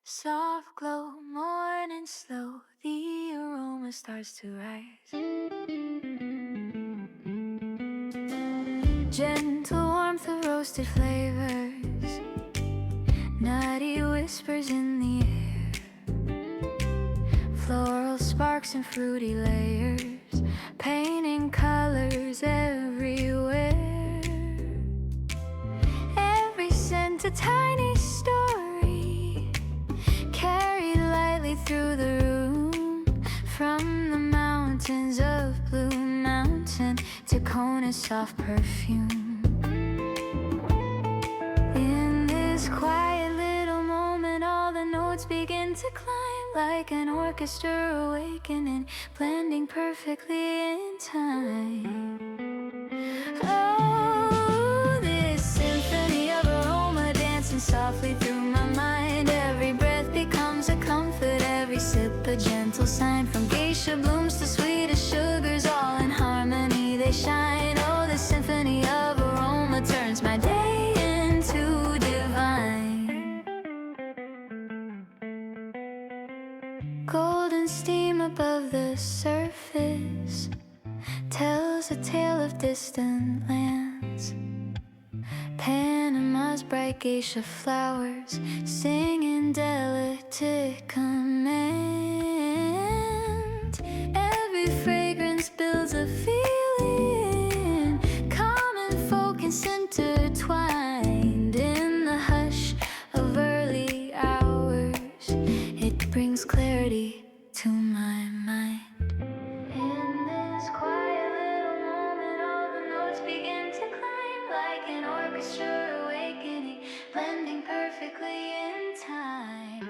Soft glow, morning slow, the aroma starts to rise. Gentle warmth of roasted flavors, nutty whispers in the air, floral sparks and fruity layers, painting colors everywhere. Every scent a tiny story, carried lightly through the room, from the mountains of Blue Mountain to Kona's soft perfume. In this quiet little moment, all the notes begin to climb, like an orchestra awakening, blending perfectly in time. Oh, this symphony of aroma dancing softly through my mind. Every breath becomes a comfort, every sip a gentle sign. From geisha blooms to sweetest sugars, all in harmony they shine. Oh, the symphony of aroma turns my day into divine. Golden steam above the surface tells a tale of distant lands. Panama's bright geisha flowers sing in delicate command. Every fragrance builds a feeling, common focus intertwined. In the hush of early hours, it brings clarity to my mind. In this quiet little moment, all the notes begin to climb, like an orchestra awakening, blending perfectly in time.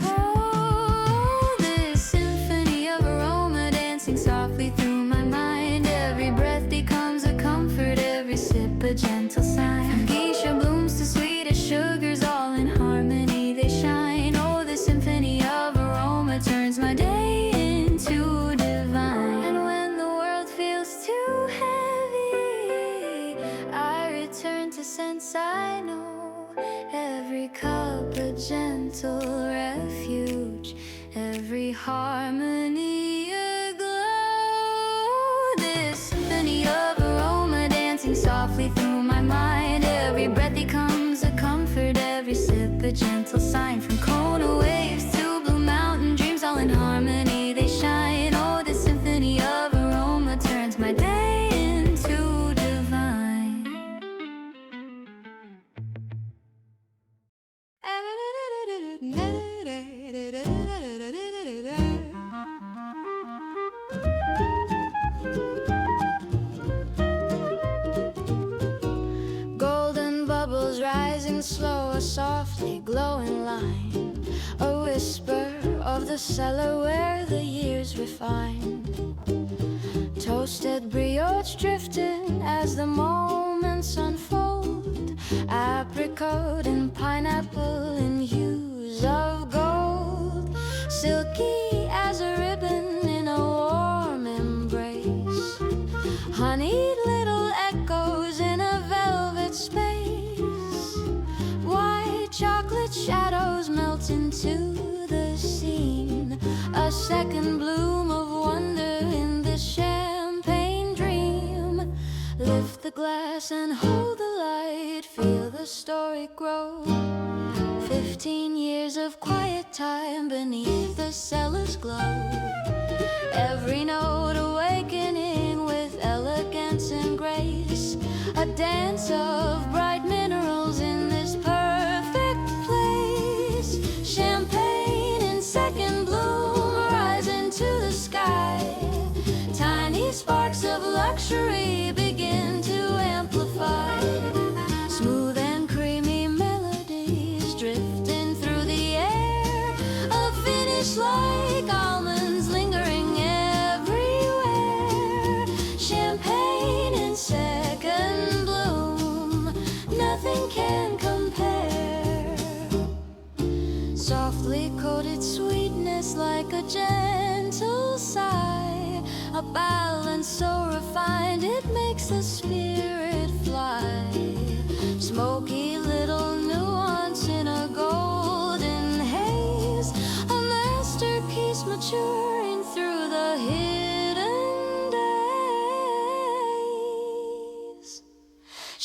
Oh, this symphony of aroma dancing softly through my mind. Every breath becomes a comfort, every sip a gentle sign. From geisha blooms to sweetest sugars, all in harmony they shine. Oh, the symphony of aroma turns my day into divine. And when the world feels too heavy, I return to scents I know. Every cup a gentle refuge, every harmony aglow. This symphony of aroma dancing softly through my mind. Every breath becomes a comfort, every sip a gentle sign. From Kona waves to Blue Mountain dreams, all in harmony they shine. Oh, this symphony of aroma turns my day into divine. Golden bubbles rising slow, a softly glowing line, a whisper of the cellar where the years refined. Toasted brioche drifting as the moments unfold, apricot and pineapple in hues of gold, silky as a ribbon in a warm embrace, honeyed little echoes in a velvet space. White chocolate shadows melt into the scene, a second bloom of wonder in this champagne dream. Lift the glass and hold the light, feel the story grow. 15 years of quiet time beneath the cellar's glow. Every note awakening with elegance and grace, a dance of bright minerals in this perfect place. Champagne in second bloom rise into the sky, tiny sparks of luxury begin to amplify. Smooth and creamy melodies drifting through the air, a finish like almonds lingering everywhere. Champagne in second bloom, nothing can compare. Softly coated sweetness like a gentle sigh, a balance so refined it makes the spirit fly. Smoky little nuance in a gold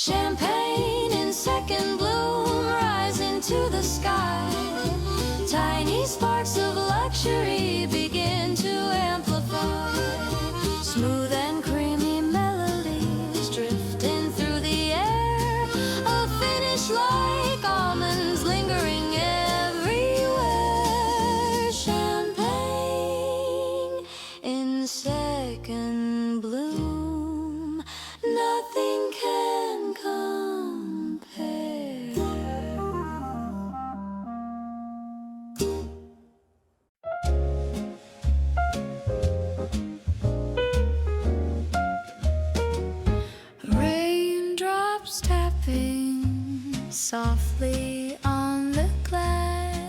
Champagne in second bloom, rising to the sky. Tiny sparks of luxury begin to amplify. Smooth and creamy melodies drifting through the air. A finish like almonds lingering everywhere. Champagne in second bloom, nothing can compare. Raindrops tapping softly on the glass.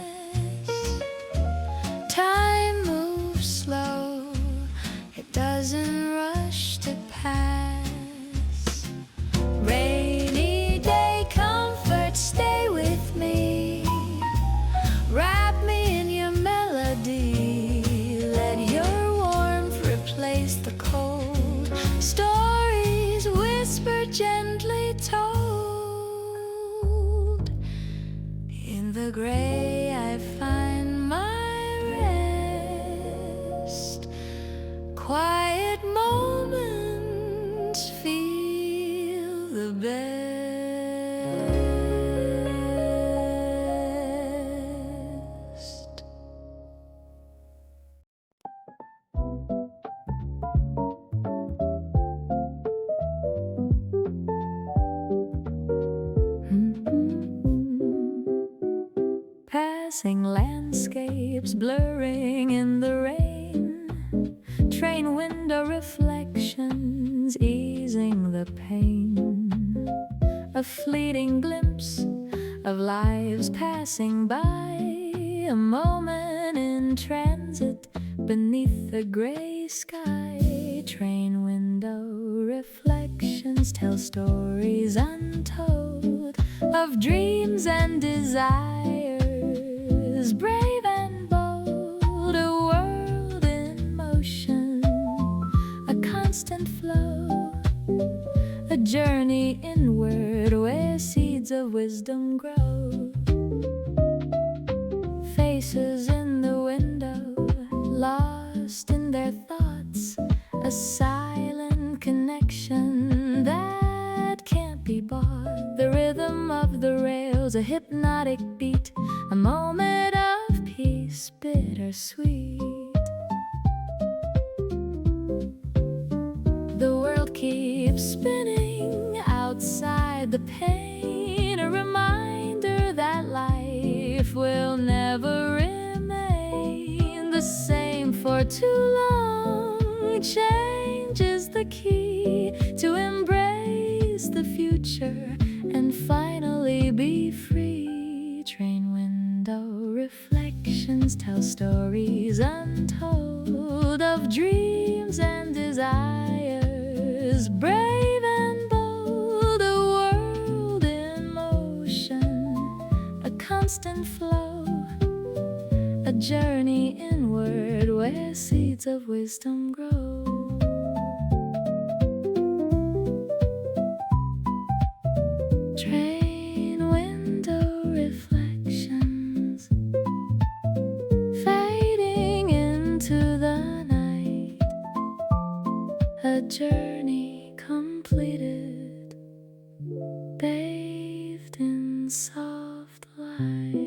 Time moves slow, it doesn't rush to pass. Rainy day comfort, stay with me. Wrap me in your melody. Let your warmth replace the cold. Stories whispered, gently told. In the gray I find my rest. Quiet moments feel the best. Passing landscapes blurring in the rain. Train window reflections easing the pain. A fleeting glimpse of lives passing by. A moment in transit beneath the gray sky. Train window reflections tell stories untold of dreams and desires, brave and bold. A world in motion, a constant flow, a journey inward where seeds of wisdom grow. Faces in the window, lost in their thoughts, a silent connection that can't be bought. The rhythm of the rails, a hypnotic beat, a moment of peace, bittersweet. The world keeps spinning outside the pain, a reminder that life will never remain the same for too long. Change is the key to embrace the future and finally be free. Train window reflections tell stories untold of dreams and desires, brave and bold. A world in motion, a constant flow, a journey inward where seeds of wisdom grow. Train window reflections fading into the night, a journey completed, bathed in soft light.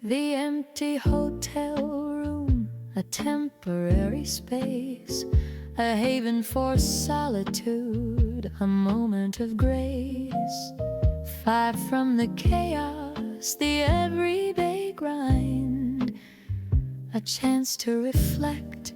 The empty hotel room, a temporary space, a haven for solitude, a moment of grace. Far from the chaos, the everyday grind, a chance to reflect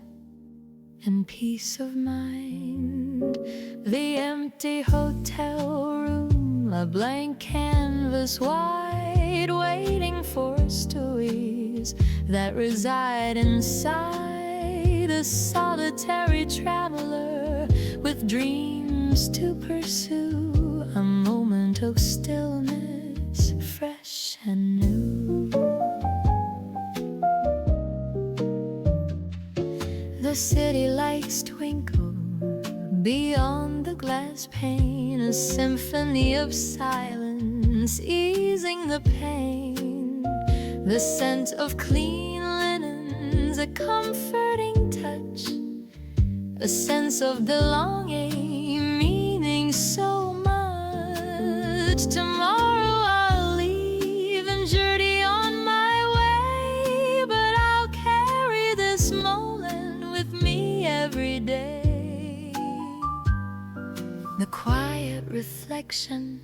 and peace of mind. The empty hotel room, a blank canvas wide, waiting for stories that reside inside. A solitary traveler with dreams dreams to pursue, a moment of stillness, fresh and new. The city lights twinkle beyond the glass pane, a symphony of silence easing the pain. The scent of clean linens, a comforting touch, a sense of belonging, meaning so much. Tomorrow I'll leave and journey on my way, but I'll carry this moment with me every day. The quiet reflection,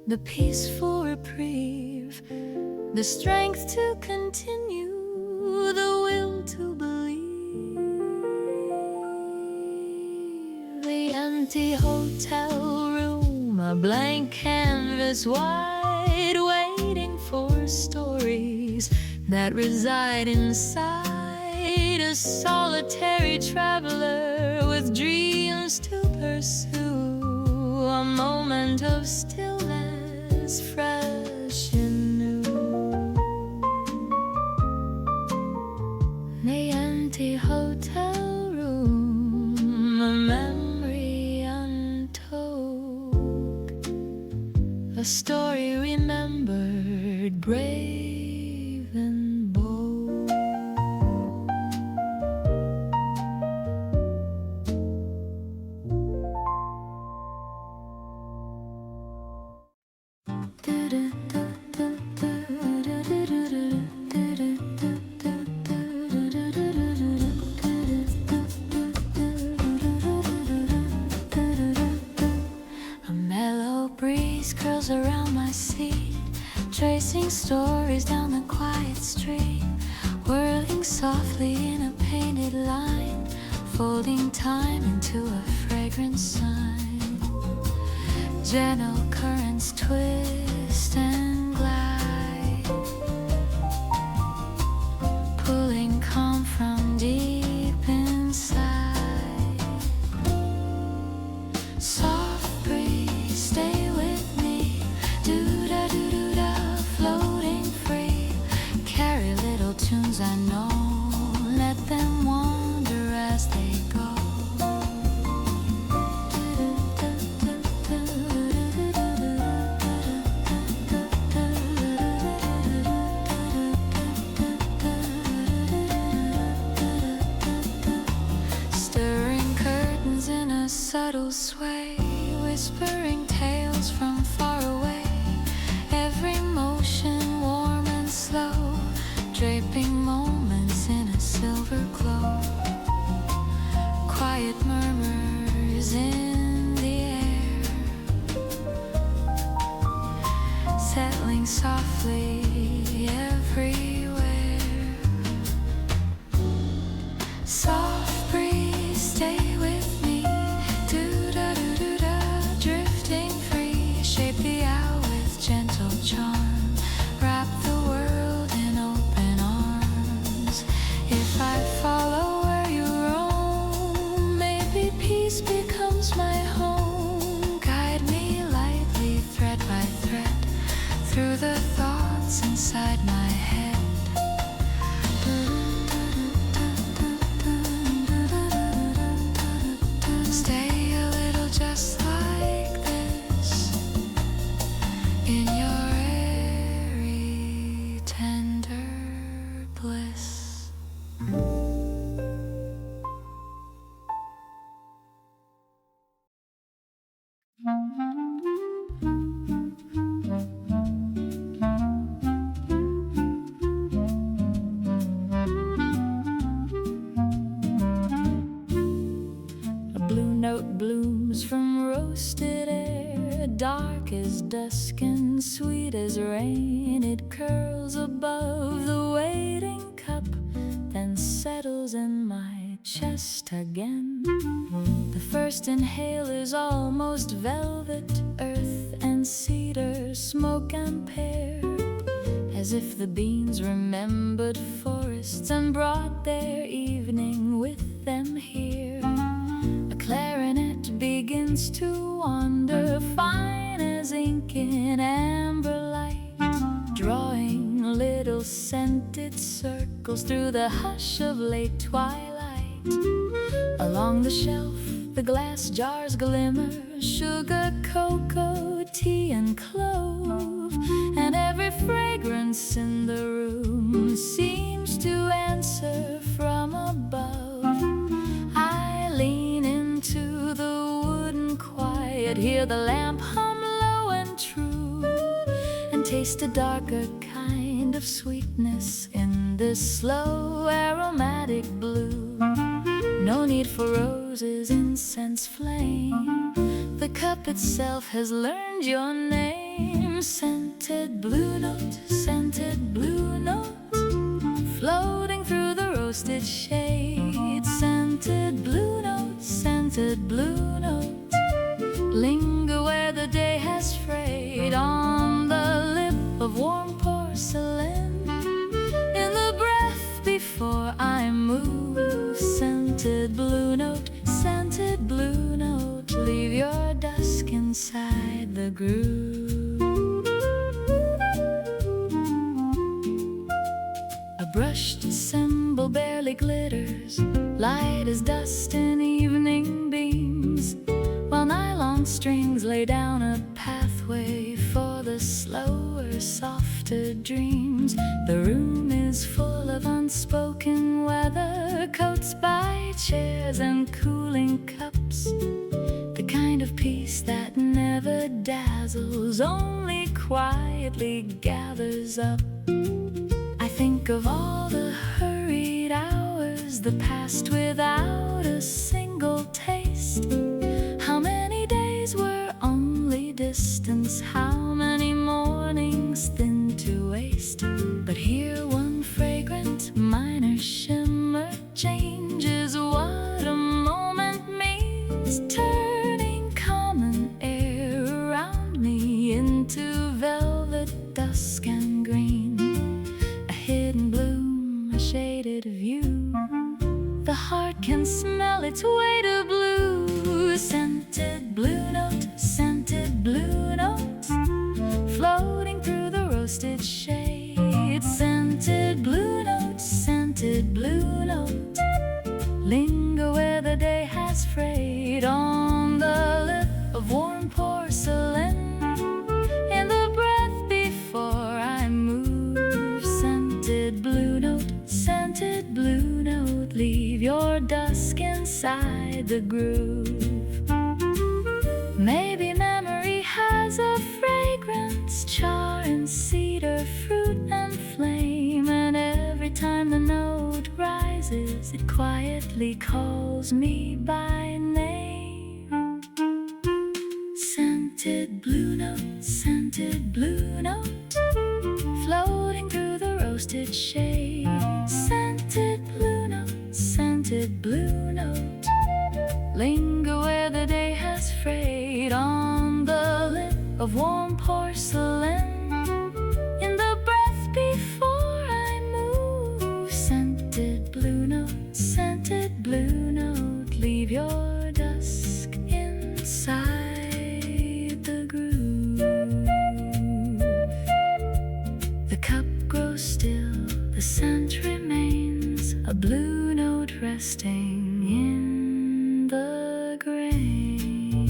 the peaceful reprieve, the strength to continue, the will to believe. The empty hotel room, a blank canvas wide, waiting for stories that reside inside. A solitary traveler with dreams to pursue, a moment of stillness, fresh and new. The empty hotel room, a memory untold, a story remembered, brave and bold. A mellow breeze curls around my seat, tracing stories down the quiet street, whirling softly in a painted line, folding time into a fragrant sign. Gentle currents twist and glide, pulling calm from deep inside. Soft breeze, stay with me, do-da-do-do-da, floating free. Carry little tunes I know, let them wander as they go. Stirring curtains in a subtle sway, whispering tales from far away. Every motion warm and slow, draping moments in a silver glow. Quiet murmurs in the air, settling softly everywhere. Soft breeze, stay with me, do-da-do-do-da, drifting free. Shape the hour with gentle charm, wrap the world in open arms. If I follow where you roam, maybe peace becomes my home. Guide me lightly, thread by thread, through the thoughts inside my head. Stay a little just like this, in your airy, tender bliss. A blue note blooms from roasted air, dark as dusk and sweet as rain. It curls above the waiting cup, then settles in my chest again. The first inhale is almost velvet, earth and cedar, smoke and pear, as if the beans remembered forests and brought their evening with them here. A clarinet begins begins to wander, fine as ink in amber light, drawing little scented circles through the hush of late twilight. Along the shelf, the glass jars glimmer, sugar, cocoa, tea, and clove, and every fragrance in the room seems to answer from above. I lean into the wooden quiet, hear the lamp hum low and true, and taste a darker kind of sweetness in this slow aromatic blue. No need for roses, incense, flame. The cup itself has learned your name. Scented blue note, scented blue note, floating through the roasted shade. Scented blue note, scented blue note, linger where the day has frayed, on the lip of warm porcelain, in the breath before I move. Scented blue note, scented blue note, leave your dusk inside the groove. A brushed cymbal barely glitters, light as dust in evening beams, while nylon strings lay down a pathway for the slower, softer dreams. The room is full of unspoken weather, coats by chairs and cooling cups, the kind of peace that never dazzles, only quietly gathers up. I think of all the hurried hours, the past without a single taste. How many days were only distance, how many mornings thin to waste. But here one fragrant minor shimmer changes what a moment means, turning common air around me into velvet, dusk, and green. A hidden bloom, a shaded view, the heart can smell its way to blue. Scented blue note, scented blue note, floating through the roasted shade. Scented blue note, scented blue note, linger where the day has frayed, on the lip of warm porcelain, in the breath before I move. Scented blue note, scented blue note, leave your dusk inside the groove. Maybe memory has a fragrance, char and cedar, fruit and flame, and every time the note rises, it quietly calls me by name. Scented blue note, scented blue note, floating through the roasted shade. Scented blue note, scented blue note, linger where the day has frayed, on the lip of warm porcelain, in the breath before I move. Scented blue note, scented blue note, leave your dusk inside the groove. The cup grows still, the scent remains, a blue note resting in the grain.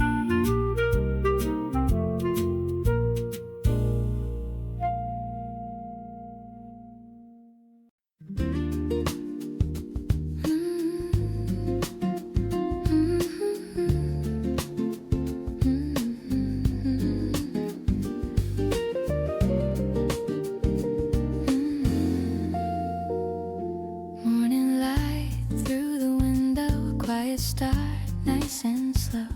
Morning light through the window, quiet start, nice and slow.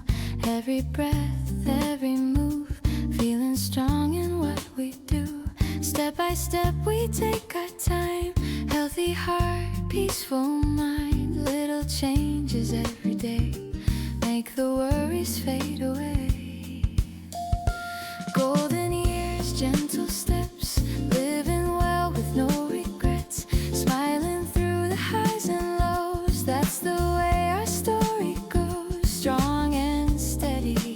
Every breath, every move, feeling strong in what we do. Step by step we take our time, healthy heart, peaceful mind. Little changes every day make the worries fade away. Golden years, gentle steps, living well with no regrets, smiling through the highs and lows. That's the way our story goes, strong and steady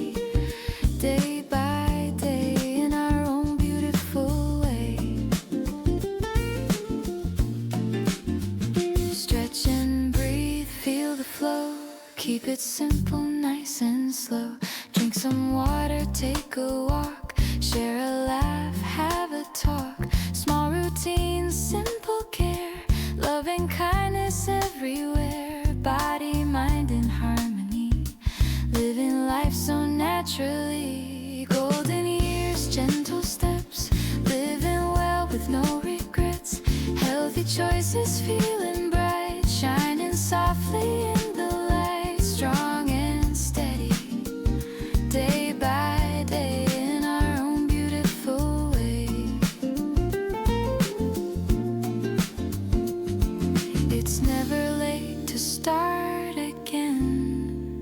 Keep it simple, nice and slow. Drink some water, take a walk. Share a laugh, have a talk. Small routines, simple care. Love and kindness everywhere. Body, mind in harmony. Living life so naturally. Golden years, gentle steps. Living well with no regrets. Healthy choices, feeling bright. Shining softly in the light. Strong and steady. Day by day in our own beautiful way. It's never late to start again.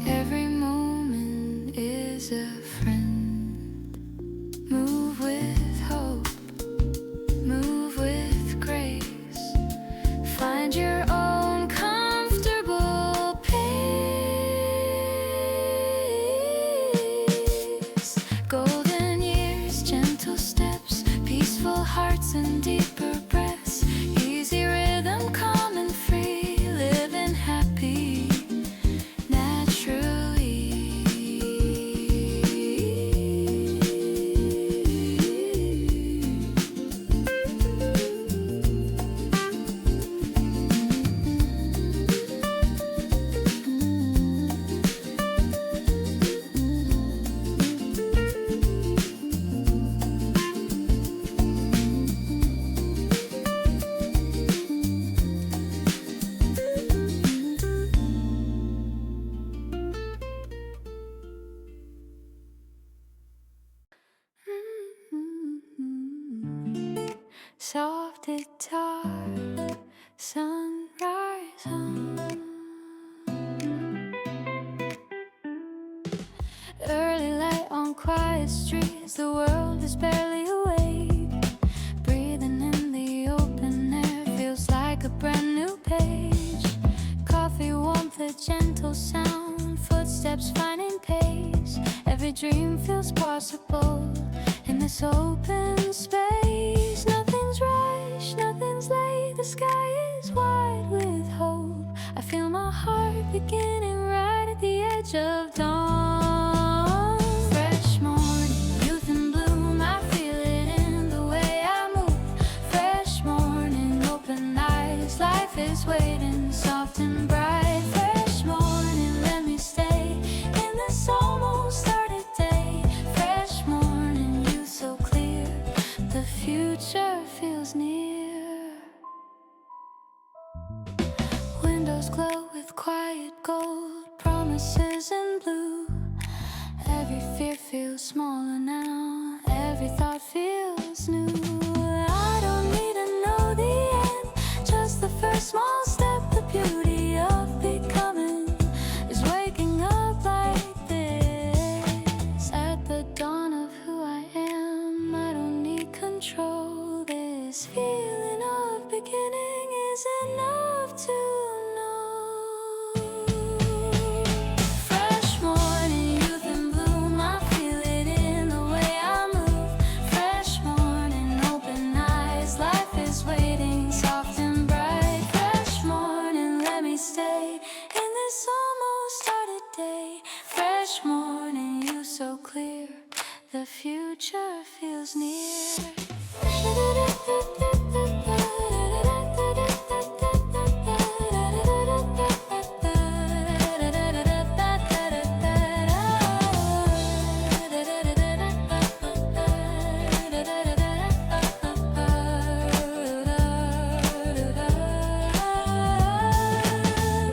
Every moment is a friend. Move with hope, move with grace. Find your own comfortable pace. Golden years, gentle steps, peaceful hearts and deeper breaths. Easy rhythm, calm and free, living happy naturally. Soft guitar, sunrise on. Early light on quiet streets, the world is barely awake. Breathing in the open air feels like a brand new page. Coffee warmth, a gentle sound, footsteps finding pace. Every dream feels possible in this open space. Nothing's rushed, nothing's late, the sky is wide with hope. I feel my heart beginning right at the edge of dawn. Fresh morning, youth in bloom, I feel it in the way I move. Fresh morning, open eyes, life is waiting, soft and bright. Fresh morning, let me stay in this almost started day. Fresh morning, youth so clear, the future feels near. Windows glow with quiet gold, promises in blue. Every fear feels smaller now, every thought feels new. I don't need to know the end, just the first small step. The beauty of becoming is waking up like this. At the dawn of who I am, I don't need control. This feeling of beginning is enough to know. Fresh morning, youth in bloom, I feel it in the way I move. Fresh morning, open eyes, life is waiting, soft and bright. Fresh morning, let me stay in this almost started day. Fresh morning, you so clear, the future feels near.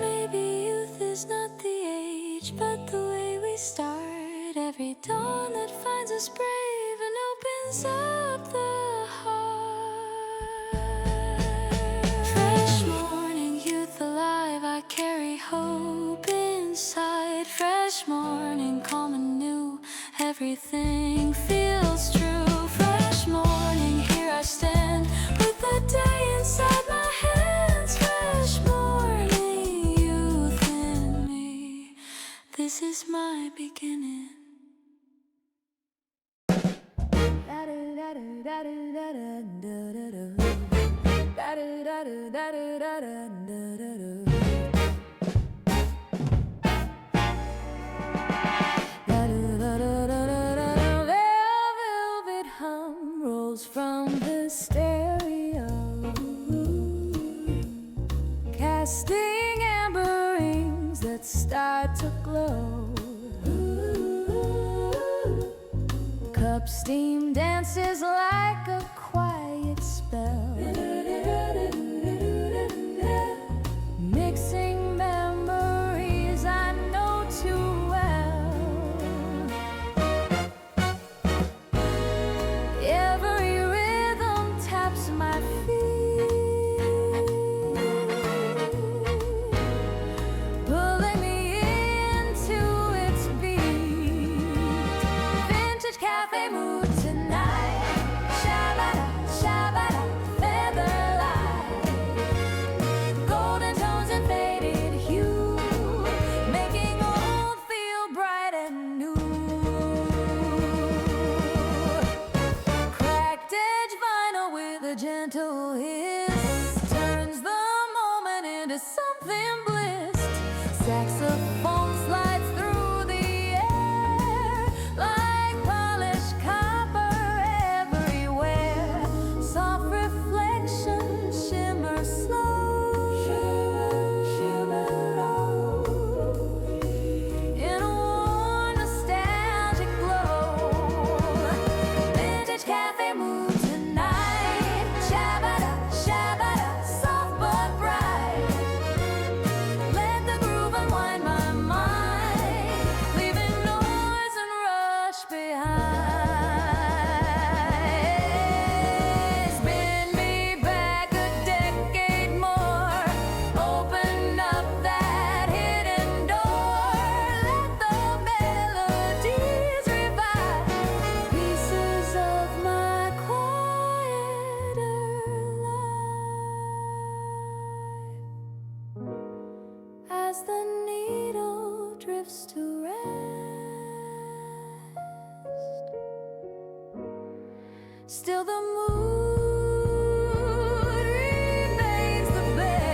Maybe youth is not the age, but the way we start. Every dawn that finds us brave and opens up the heart. Fresh morning, youth alive, I carry hope inside. Fresh morning, calm and new, everything feels true. Fresh morning, here I stand with the day inside my hands. Fresh morning, youth in me, this is my beginning. flows from the stereo, casting amber rings that start to glow. Cup steam dances like a quiet spell, mixing memories I know too well. Every rhythm taps my feet, pulling me into its beat. Vintage cafe mood tonight, shabada, shabada, featherlight, golden tones and faded hue, making old feel bright and new. Cracked edge vinyl with a gentle hiss turns the moment into something blissed. Saxophone slides through the air like polished copper everywhere. Soft reflections shimmer slow, shimmer low, in a warm nostalgic glow. Vintage cafe mood tonight, shabada, shabada, soft but bright. Let the groove unwind my mind, leaving noise and rush behind. Spin me back a decade more, open up that hidden door. Let the melodies revive pieces of my quieter life. As the needle drifts to rest, still the mood remains the best.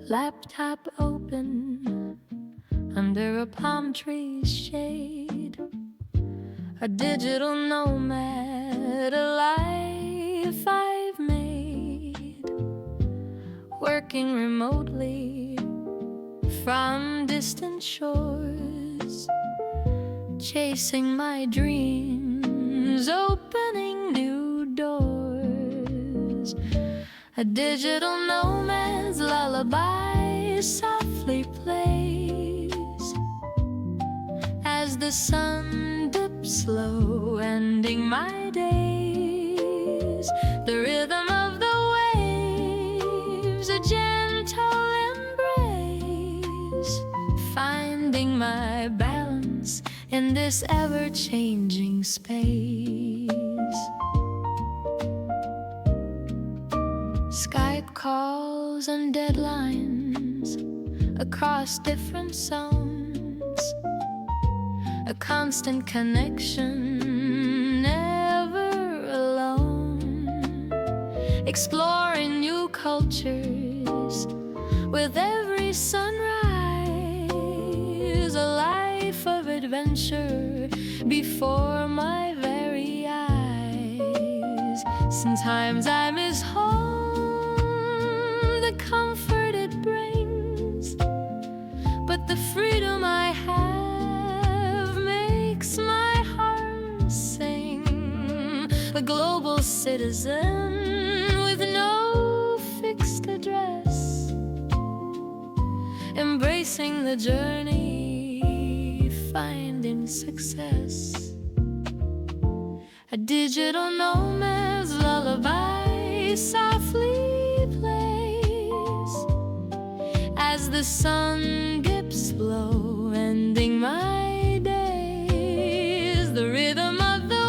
Laptop open under a palm tree's shade, a digital nomad, a life I've made, working remotely from distant shores, chasing my dreams, opening new doors. A digital nomad's lullaby softly plays as the sun dips low, ending my days. The rhythm of the waves, a gentle embrace, finding my balance in this ever-changing space. Skype calls and deadlines across different zones, a constant connection, never alone, exploring new cultures with every sunrise, a life of adventure before my very eyes. Sometimes I miss home, the comfort it brings, but the freedom I have makes my heart sing. A global citizen with no fixed address, embracing the journey, finding success. A digital nomad's lullaby softly plays as the sun dips low, ending my days. The rhythm of the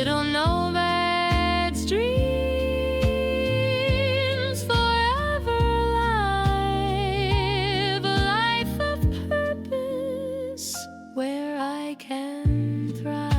little nomad's dreams. Forever live a life of purpose where I can thrive.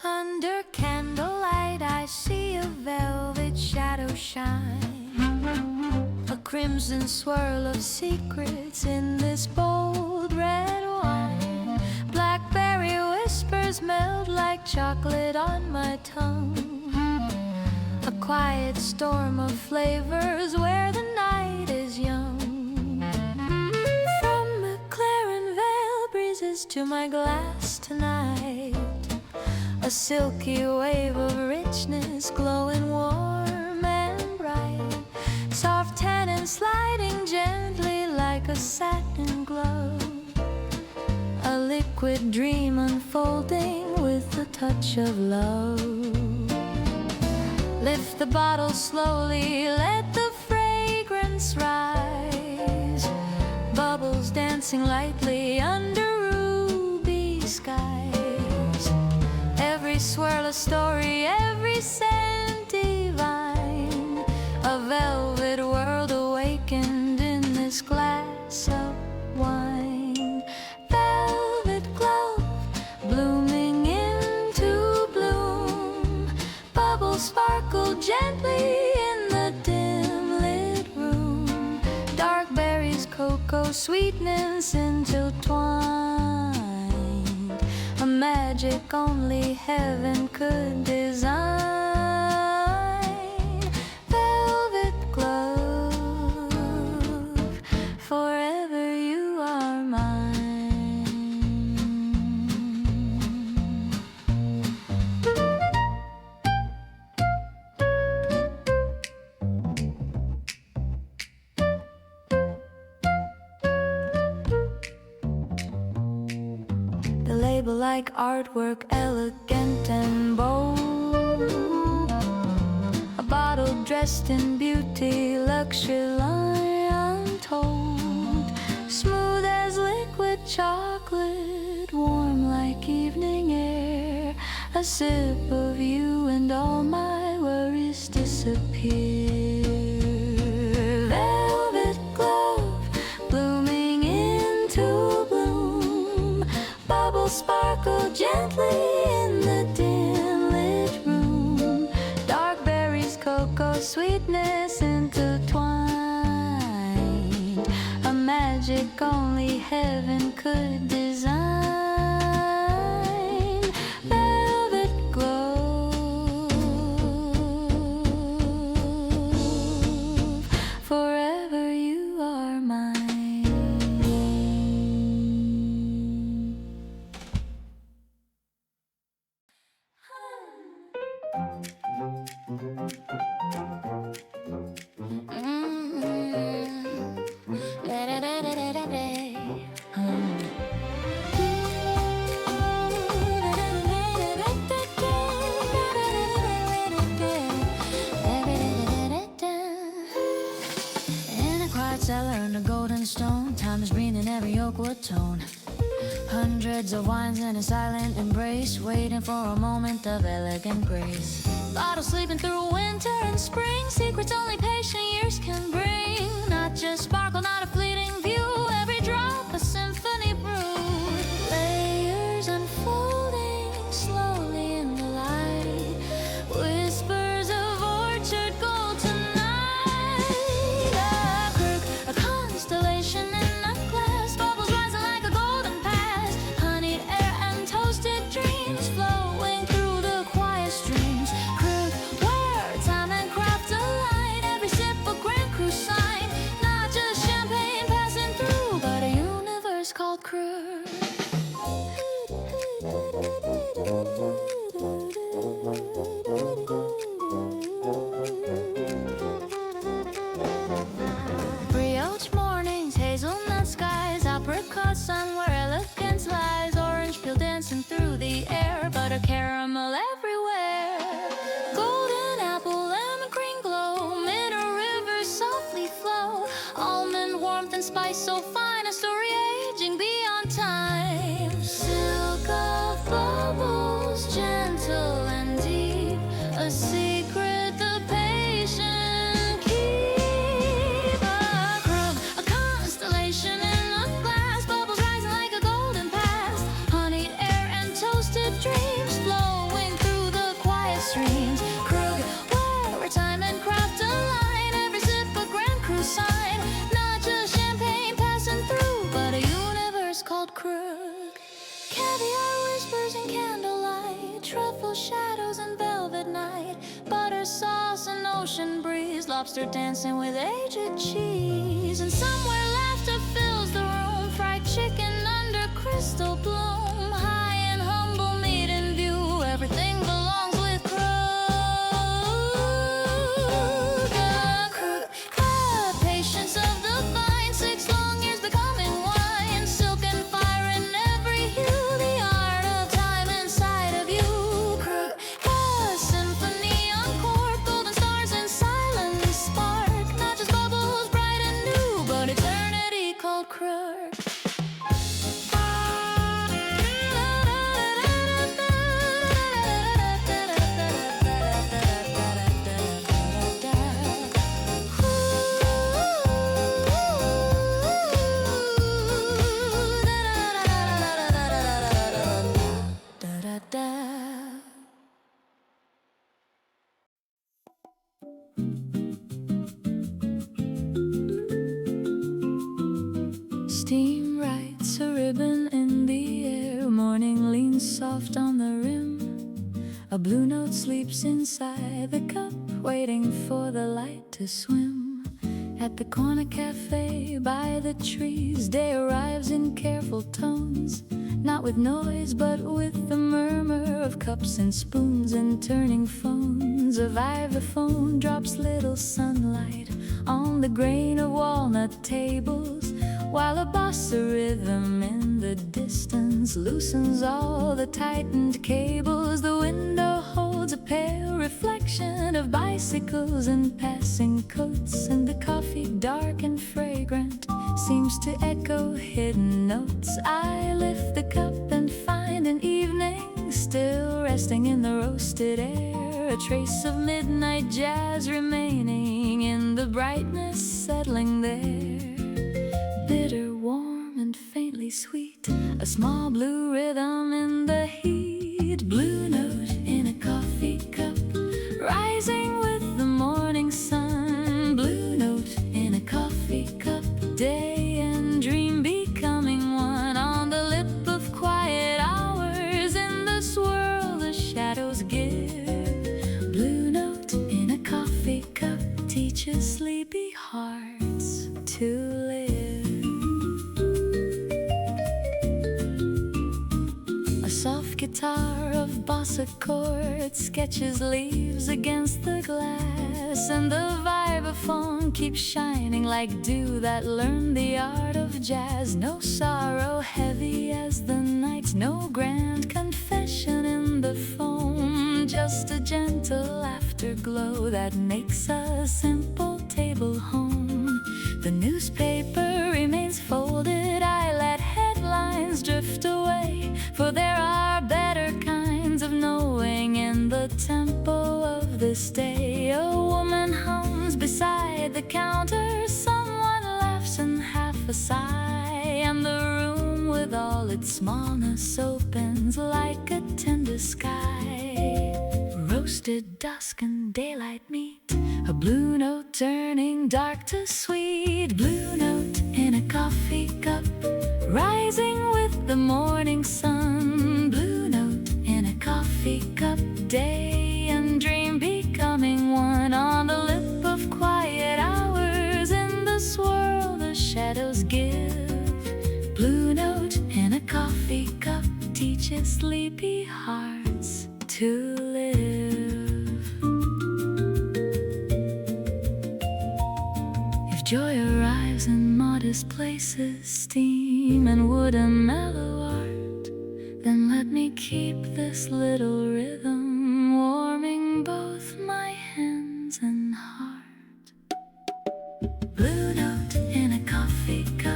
Under candlelight I see a velvet shadow shine, a crimson swirl of secrets in this bold red wine. Blackberry whispers melt like chocolate on my tongue, a quiet storm of flavors where the night is young. From McLaren Vale breezes to my glass tonight, a silky wave of richness glowing warm and bright, soft tannin sliding gently like a satin glove, a liquid dream unfolding with a touch of love. Lift the bottle slowly, let the fragrance rise, bubbles dancing lightly under ruby skies. Every swirl a story, every scent divine, a velvet world awakened in this glass of wine. Velvet glove blooming into bloom, bubbles sparkle gently in the dim lit room. Dark berries, cocoa sweetness intertwined, a magic only heaven could design. Velvet glove, forever you are mine. The label like artwork, elegant and bold, a bottle dressed in beauty, luxury line untold. Smooth as liquid chocolate, warm like evening air, a sip of you and all my worries disappear. Velvet glove blooming into bloom, bubbles sparkle gently in the dim lit room. Dark berries, cocoa sweetness intertwined, a magic only heaven could design. Velvet glove, forever you are mine. In a quiet cellar under golden stone, time is breathing every oak wood tone. Hundreds of wines in a silent embrace, waiting for a moment of elegant grace. Bottle sleeping through winter and spring, secrets only patient years can bring. Not just sparkle, not a fleeting view, every drop a symphony brewed. Layers unfolding slowly in the light, whispers of orchard gold tonight. spice so fine, a story aging beyond time. Silk of bubbles, gentle and deep, a secret the patient keep. A crook, a constellation in a glass, bubbles rising like a golden past. Honeyed air and toasted dreams flowing through the quiet streams. Crook, where time and craft align, every sip a grand cruise sign. Not just champagne passing through, but a universe called Crook. Caviar whispers in candlelight, truffle shadows and velvet night, butter sauce and ocean breeze, lobster dancing with aged cheese. And somewhere laughter fills the room, fried chicken under crystal bloom. High and humble meet in view, everything belongs with Crook. Crook, the patience of the vine, 6 long years becoming wine. Silk and fire in every hue, the art of time inside of you. Crook, the symphony on chord, golden stars in silence spark. Not just bubbles bright and new, but eternity called Crook. Steam writes a ribbon in the air, morning leans soft on the rim. A blue note sleeps inside the cup, waiting for the light to swim. At the corner cafe by the trees, day arrives in careful tones, not with noise but with the murmur of cups and spoons and turning phones. A vibraphone drops little sunlight on the grain of walnut tables, while a bossa rhythm in the distance loosens all the tightened cables. The window holds a pale reflection of bicycles and passing coats, and the coffee, dark and fragrant, seems to echo hidden notes. I lift the cup and find an evening still resting in the roasted air, a trace of midnight jazz remaining in the brightness settling there. Bitter, warm and faintly sweet, a small blue rhythm in the heat. Blue note in a coffee cup, rising with the morning sun. Blue note in a coffee cup, day and dream becoming one. On the lip of quiet hours, in the swirl the shadows give. Blue note in a coffee cup teaches sleepy hearts to live. A soft guitar of bossa chords sketches leaves against the glass, and the vibraphone keeps shining like dew that learned the art of jazz. No sorrow heavy as the night, no grand confession in the phone, just a gentle afterglow that makes a simple table home. The newspaper remains folded, I let headlines drift away, for there are better kinds of knowing in the tempo of this day. A woman hums beside the counter, someone laughs in half a sigh, and the room with all its smallness opens like a tender sky. Roasted dusk and daylight meet, a blue note turning dark to sweet. Blue note in a coffee cup, rising with the morning sun. Blue note in a coffee cup, day and dream becoming one. On the lip of quiet hours, in the swirl the shadows give. Blue note in a coffee cup teaches sleepy hearts to live. If joy arrives in modest places, steam and wood and mellow art, then let me keep this little rhythm warming both my hands and heart. Blue note in a coffee cup,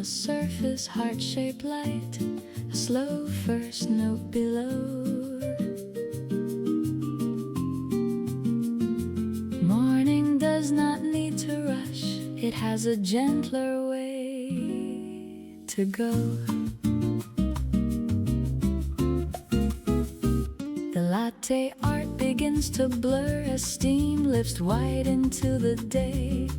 the surface, heart-shaped light, a slow first note below. Morning does not need to rush, it has a gentler way to go. The latte art begins to blur as steam lifts wide into the day,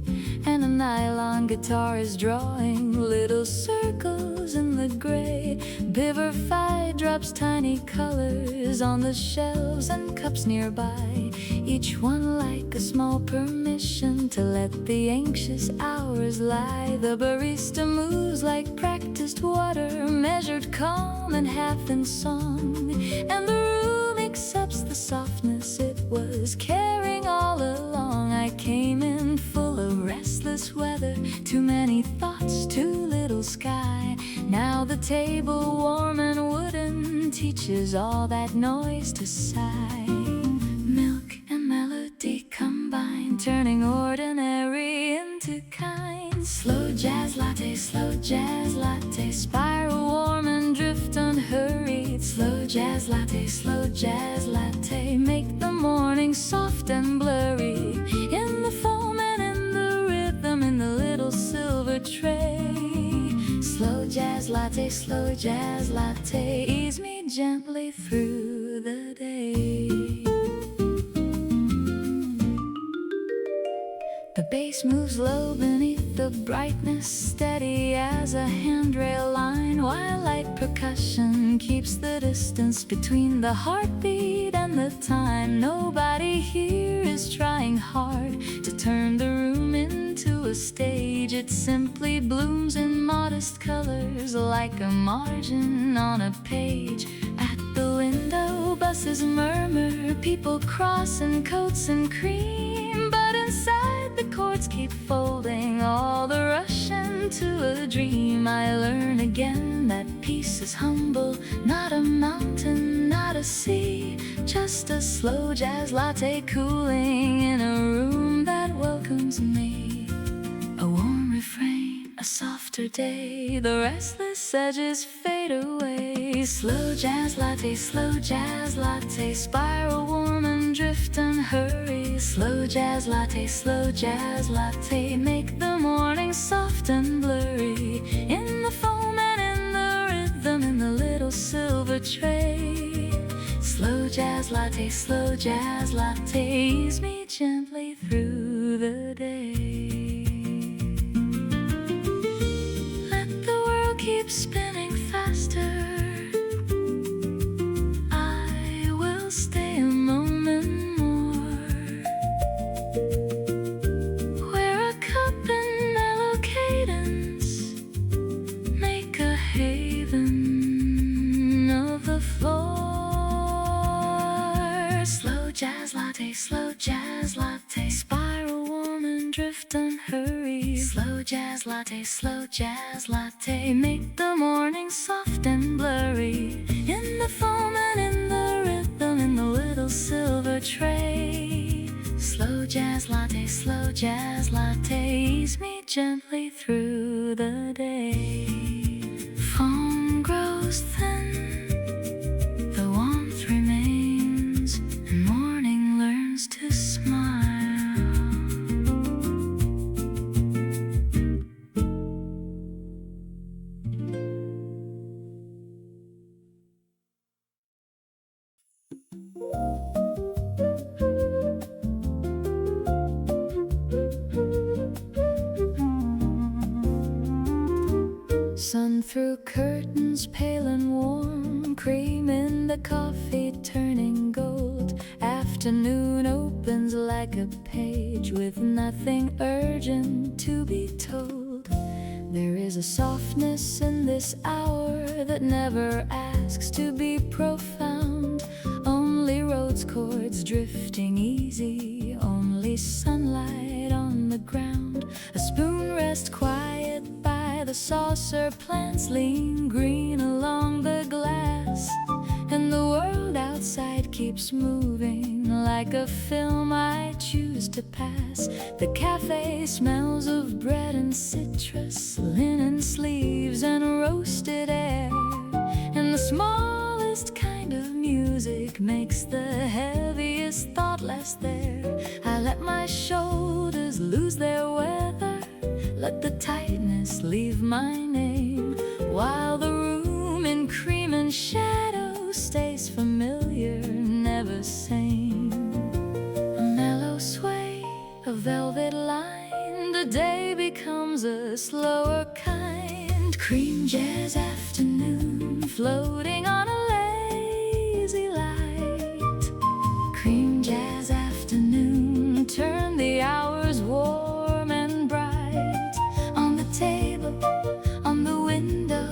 and a nylon guitar is drawing little circles in the gray. Biverfi drops tiny colors on the shelves and cups nearby, each one like a small permission to let the anxious hours lie. The barista moves like practiced water, measured calm and half in song, and the room accepts the softness it was carrying all along. I came in full of restless weather, too many thoughts, too little sky. Now the table, warm and wooden, teaches all that noise to sigh. Milk and melody combine, turning ordinary into kind. Slow jazz latte, spiral warm and drift unhurried. Slow jazz latte, make the morning soft and blurry. In the foam and in the rhythm, in the little silver tray. Slow jazz latte, ease me gently through the day. The bass moves low beneath the brightness, steady as a handrail line, while light percussion keeps the distance between the heartbeat and the time. Nobody here is trying hard to turn the room into a stage. It simply blooms in modest colors, like a margin on a page. At the window, buses murmur, people cross in coats and cream, but inside the chords keep folding, all the rush into a dream. I learn again that peace is humble, not a mountain, not a sea, just a slow jazz latte cooling in a room that welcomes me. A warm refrain, a softer day, the restless edges fade away. Slow jazz latte, spiral warm and drift and hurry. Slow jazz latte, make the morning soft and blurry. In the foam and in the rhythm, in the little silver tray. Slow jazz latte, ease me gently through the day. Let the world keep spinning faster, I will stay a moment more, where a cup and mellow cadence make a haven of the floor. Slow jazz latte, spiral warm and drift and hurry. Slow jazz latte, make the morning soft and blurry. In the foam and in the rhythm, in the little silver tray. Slow jazz latte, ease me gently through the day. Foam grows thin, the warmth remains, and morning learns to smile. Sun through curtains, pale and warm, cream in the coffee turning gold. Afternoon opens like a page with nothing urgent to be told. There is a softness in this hour that never asks to be profound. Only rose chords drifting easy, only sunlight on the ground. A spoon rests quiet by the saucer, plants lean green along the glass, and the world outside keeps moving like a film I choose to pass. The cafe smells of bread and citrus, linen sleeves and roasted air. And the smallest kind of music makes the heaviest thought less there. I let my shoulders lose their weather, let the tightness leave my name, while the room in cream and shadow stays familiar, never same. A mellow sway, a velvet line, the day becomes a slower kind. Cream jazz afternoon, floating on a lazy light. Cream jazz afternoon, turn the hours warm and bright. On the table, on the window,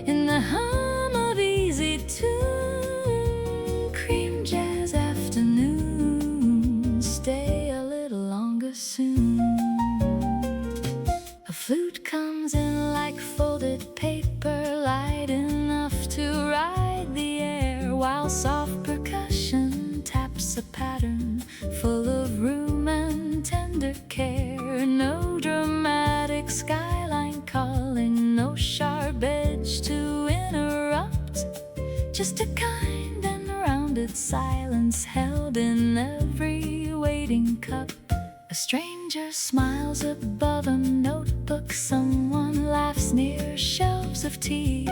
in the hum of easy tune. Cream jazz afternoon, stay a little longer soon. A flute comes in like folded paper, light enough to ride the air, while soft percussion taps a pattern full of room and tender care. No dramatic skyline calling, no sharp edge to interrupt, just a kind and rounded silence held in every waiting cup. A stranger smiles above a notebook, someone laughs near shelves of tea,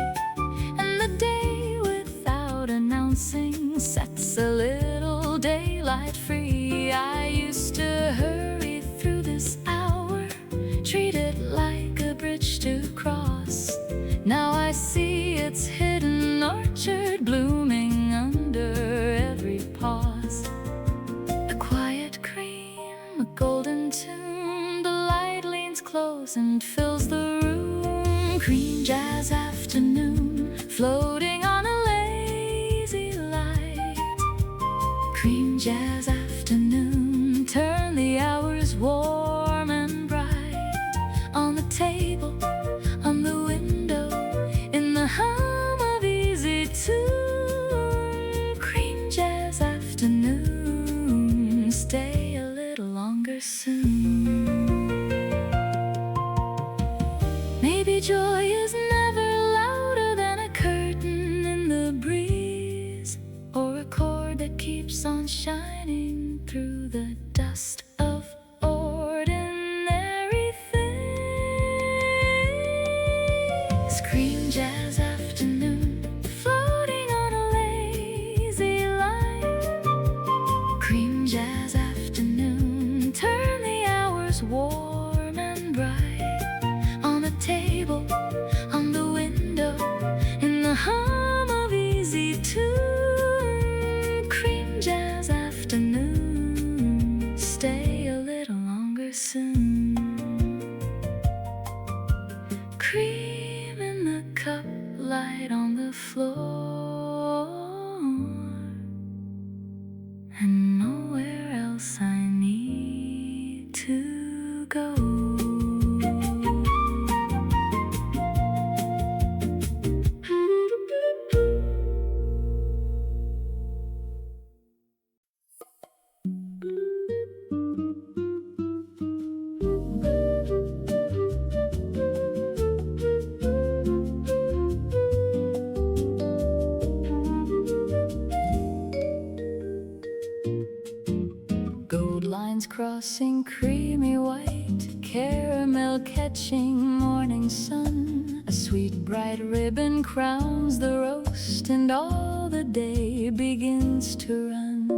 and the day without announcing sets a little daylight free. I used to hurry through this hour, treat it like a bridge to cross. Now I see its hidden orchard blooming under every pause. A quiet cream, a golden tune, the light leans close and fills the room. Cream jazz afternoon, floating on a lazy light. Cream jazz afternoon, turn the hours warm and bright. On the table, on the window, in the hum of easy tune. Cream jazz afternoon, stay a little longer soon. Maybe joy is never louder than a curtain in the breeze, or a chord that keeps on shining through the dust of ordinary things. Cream jazz afternoon, floating on a lazy line. Cream jazz afternoon, turn the hours warm and bright. On the table, on the window, in the hum of easy tune. Cream jazz afternoon, stay a little longer soon. Cream in the cup, light on the floor, and nowhere else I need to go. Gold lines crossing creamy white, caramel catching morning sun. A sweet bright ribbon crowns the roast, and all the day begins to run.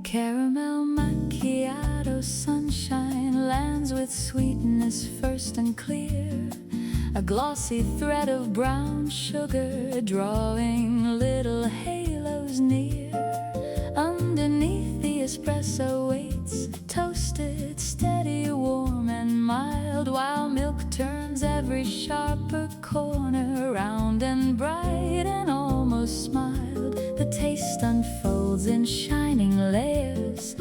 Caramel macchiato sunshine lands with sweetness first and clear. A glossy thread of brown sugar drawing little halos near. Underneath the espresso waits, toasted, steady, warm and mild, while milk turns every sharper corner, round and bright and almost smiled. The taste unfolds in shining layers,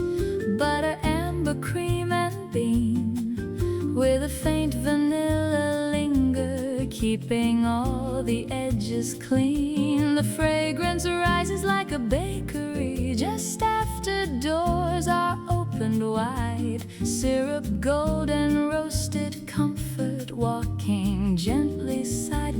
butter, amber, cream and bean, with a faint vanilla linger, keeping all the edges clean. The fragrance rises like a bakery just after doors are opened wide. Syrup, golden roasted comfort, walking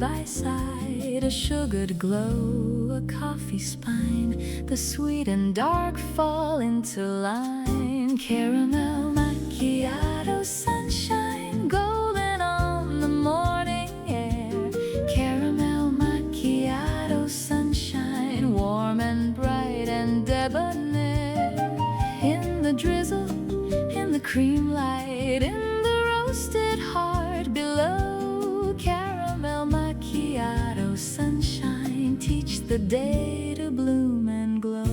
by side, a sugared glow, a coffee spine. The sweet and dark fall into line. Caramel macchiato sunshine, golden on the morning air. Caramel macchiato sunshine, warm and bright and debonair. In the drizzle, in the cream light, in the roasted heart below. Caramel macchiato sunshine, teach the day to bloom and glow.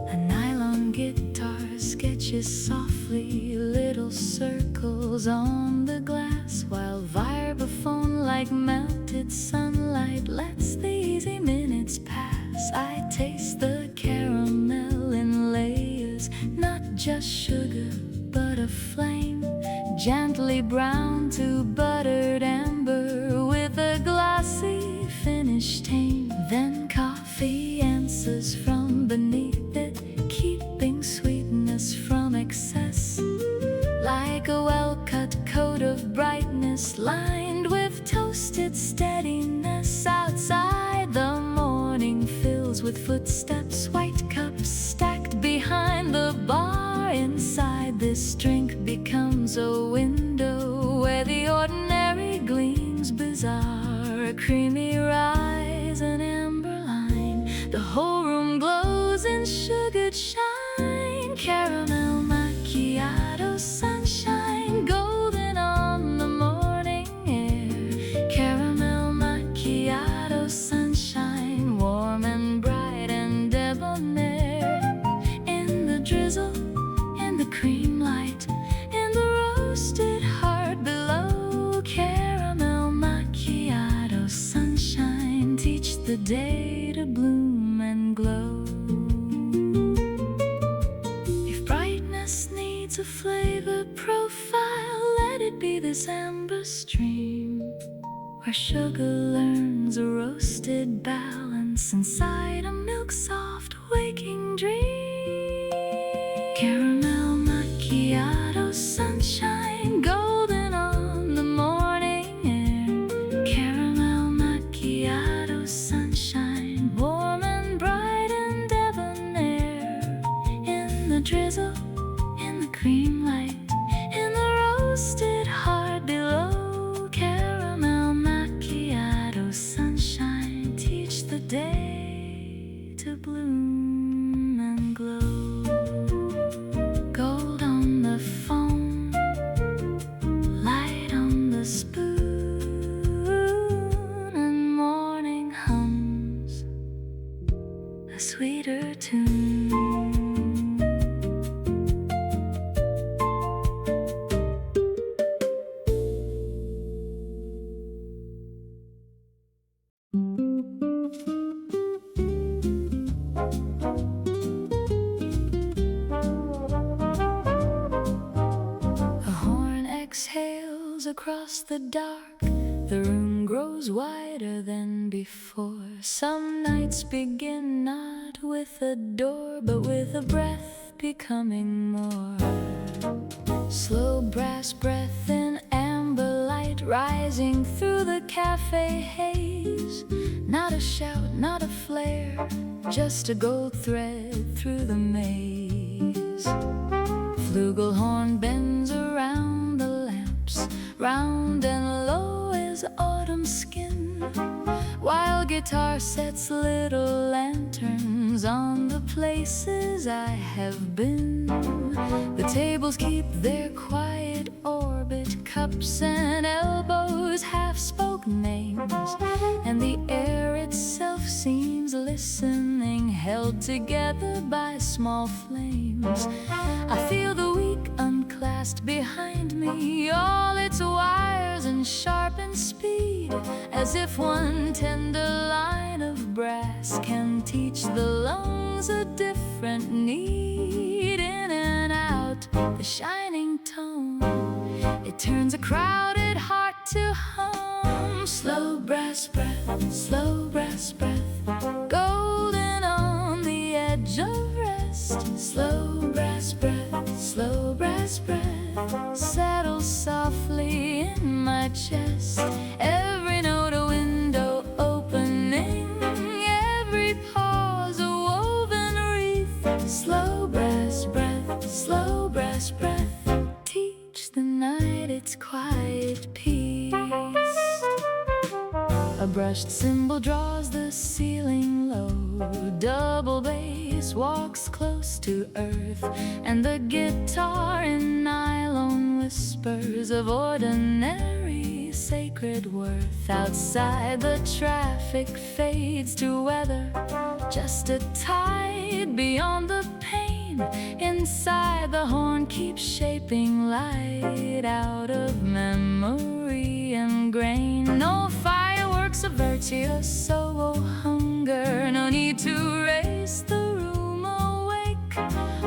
A nylon guitar sketches softly little circles on the glass, while vibraphone like melted sunlight lets the easy minutes pass. I taste the caramel in layers, not just sugar but a flame, gently brown to buttered amber, with a glossy finish tame. Then coffee answers from beneath it, keeping sweetness from excess, like a well-cut coat of brightness, lined with toasted steadiness. Outside, the morning fills with footsteps, white cups stacked behind the bar. Inside, this drink becomes a window where the ordinary gleams bizarre. A creamy rise, an amber line, the whole room glows in sugared shine. Caramel macchiato sunshine, golden on the morning air. Caramel macchiato sunshine, warm and bright and debonair. In the drizzle, in the cream light, in the roasted heart below. Caramel macchiato sunshine, teach the day to bloom and glow. If brightness needs a flavor profile, let it be this amber stream, where sugar learns a roasted balance inside a milk-soft waking dream. Caramel macchiato sunshine, golden on the morning air. Caramel macchiato sunshine, warm and bright and debonair. In the drizzle, in the cream light, in the roasted heart below. Caramel macchiato sunshine, teach the day to bloom and glow. Gold on the foam, light on the spoon, and morning hums a sweeter tune. Exhales across the dark, the room grows wider than before. Some nights begin not with a door, but with a breath becoming more. Slow brass breath in amber light, rising through the cafe haze. Not a shout, not a flare, just a gold thread through the maze. Flugelhorn bends around the lamps, round and low as autumn skin, while guitar sets little lanterns on the places I have been. The tables keep their quiet orbit, cups and elbows half-spoke names, and the air itself seems listening, held together by small flames. I feel the week unclasped behind me, all its wires and sharpened speed, as if one tender line of brass can teach the lungs a different need. In and out, the shining tone, it turns a crowded heart to hum. Slow brass breath, slow brass breath, golden on the edge of rest. Slow brass breath, slow brass breath, settle softly in my chest. Every note a window opening, every pause a woven wreath. Slow brass breath, slow brass breath, teach the night its quiet peace. A brushed cymbal draws the ceiling low, double bass walks close to earth, and the guitar in nylon whispers of ordinary sacred worth. Outside the traffic fades to weather, just a tide beyond the pain. Inside the horn keeps shaping light out of memory and grain. No fireworks, a virtuoso hunger, no need to race the room awake.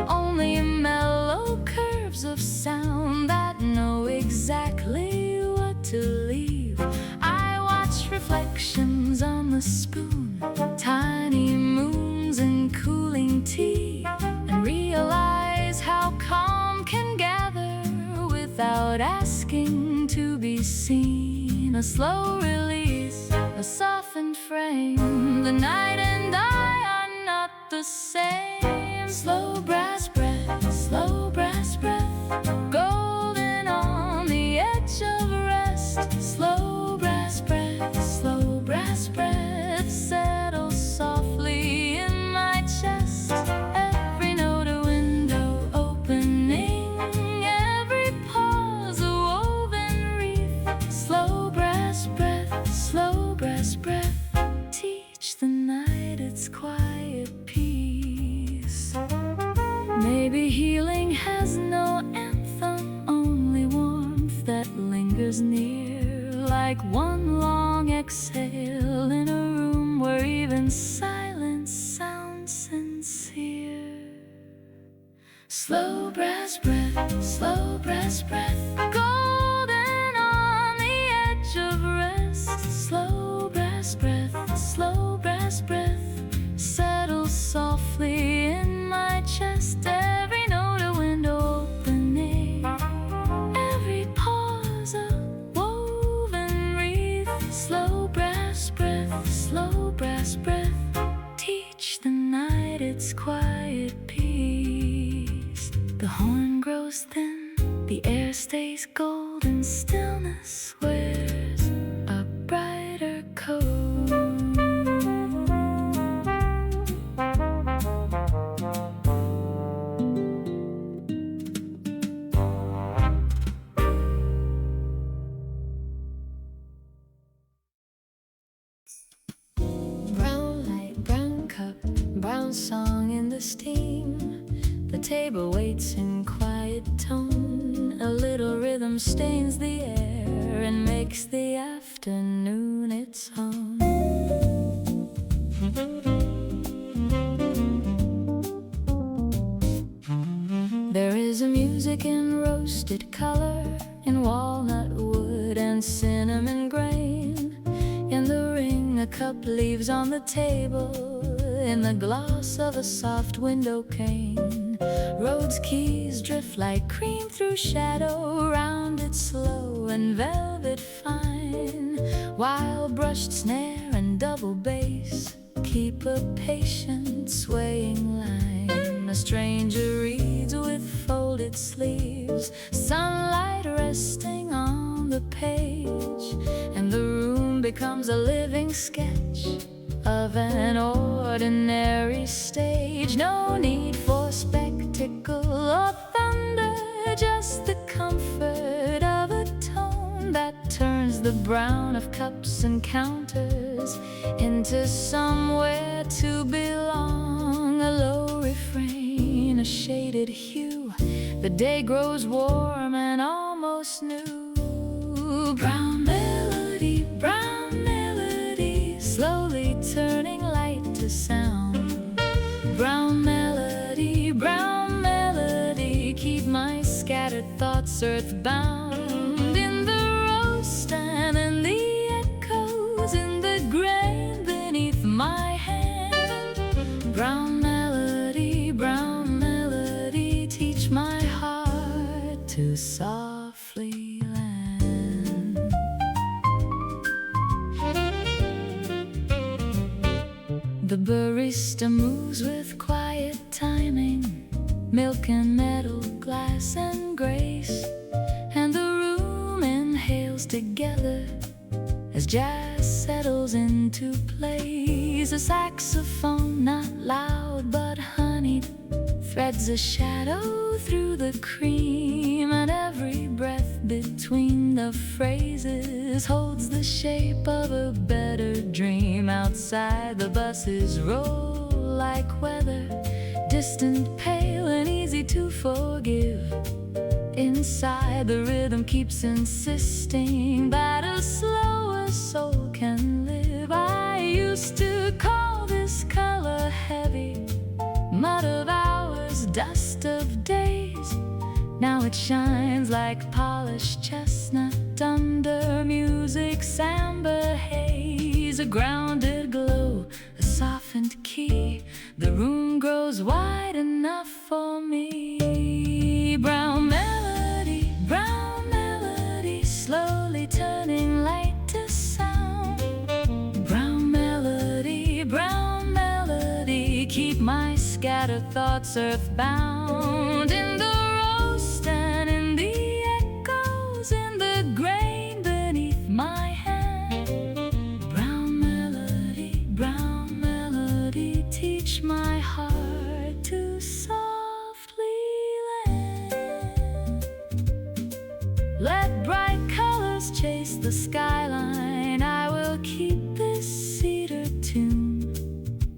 Only mellow curves of sound that know exactly what to leave. I watch reflections on the spoon, tiny moons and cooling tea, and realize how calm can gather without asking to be seen. A slow release, a softened frame, the night and I are not the same. Slow brass breath, slow brass breath, golden on the edge of rest. Slow brass breath, slow brass breath, settle softly in my chest. Every note a window opening, every pause a woven wreath. Slow brass breath, slow brass breath, teach the night its quiet peace. Maybe healing has no anthem, only warmth that lingers near, like one long exhale in a room where even silence sounds sincere. Slow brass breath, slow brass breath, golden on the edge of rest. Slow brass breath, slow brass breath, settle softly in my chest. Every note a window opening, every pause a woven wreath. Slow brass breath, slow brass breath, teach the night its quiet peace. The horn grows thin, the air stays gold, and stillness wears a brighter coat. Brown light, brown cup, brown song in the steam. The table waits in quiet tone. A little rhythm stains the air and makes the afternoon its own. There is a music in roasted color, in walnut wood and cinnamon grain. In the ring a cup leaves on the table, in the gloss of a soft window pane. Road's keys drift like cream through shadow, rounded slow and velvet fine, while brushed snare and double bass keep a patient swaying line. A stranger reads with folded sleeves, sunlight resting on the page, and the room becomes a living sketch of an ordinary stage. No need for spectacle or thunder, just the comfort of a tone that turns the brown of cups and counters into somewhere to belong. A low refrain, a shaded hue, the day grows warm and almost new. Brown melody, slowly turning light to sound. Brown melody, keep my scattered thoughts earthbound. In the roast and in the echoes, in the grain beneath my hand. Brown melody, teach my heart to softly land. The barista moves with quiet timing, milk and metal, glass and grace, and the room inhales together as jazz settles into place. A saxophone, not loud but honeyed, threads a shadow through the cream, and every breath between the phrases holds the shape of a better dream. Outside the buses roll like weather, distant, pale, and easy to forgive. Inside the rhythm keeps insisting that a slower soul can live. I used to call this color heavy, mud of hours, dust of days. Now it shines like polished chestnut under music's amber haze. A grounded glow, a softened key, the room grows wide enough for me. Brown melody, slowly turning light to sound. Brown melody, keep my scattered thoughts earthbound. In the roast and in the echoes, in the grain beneath my hand. Brown melody, teach my heart to softly land. Let bright colors chase the skyline. I will keep this cedar tune,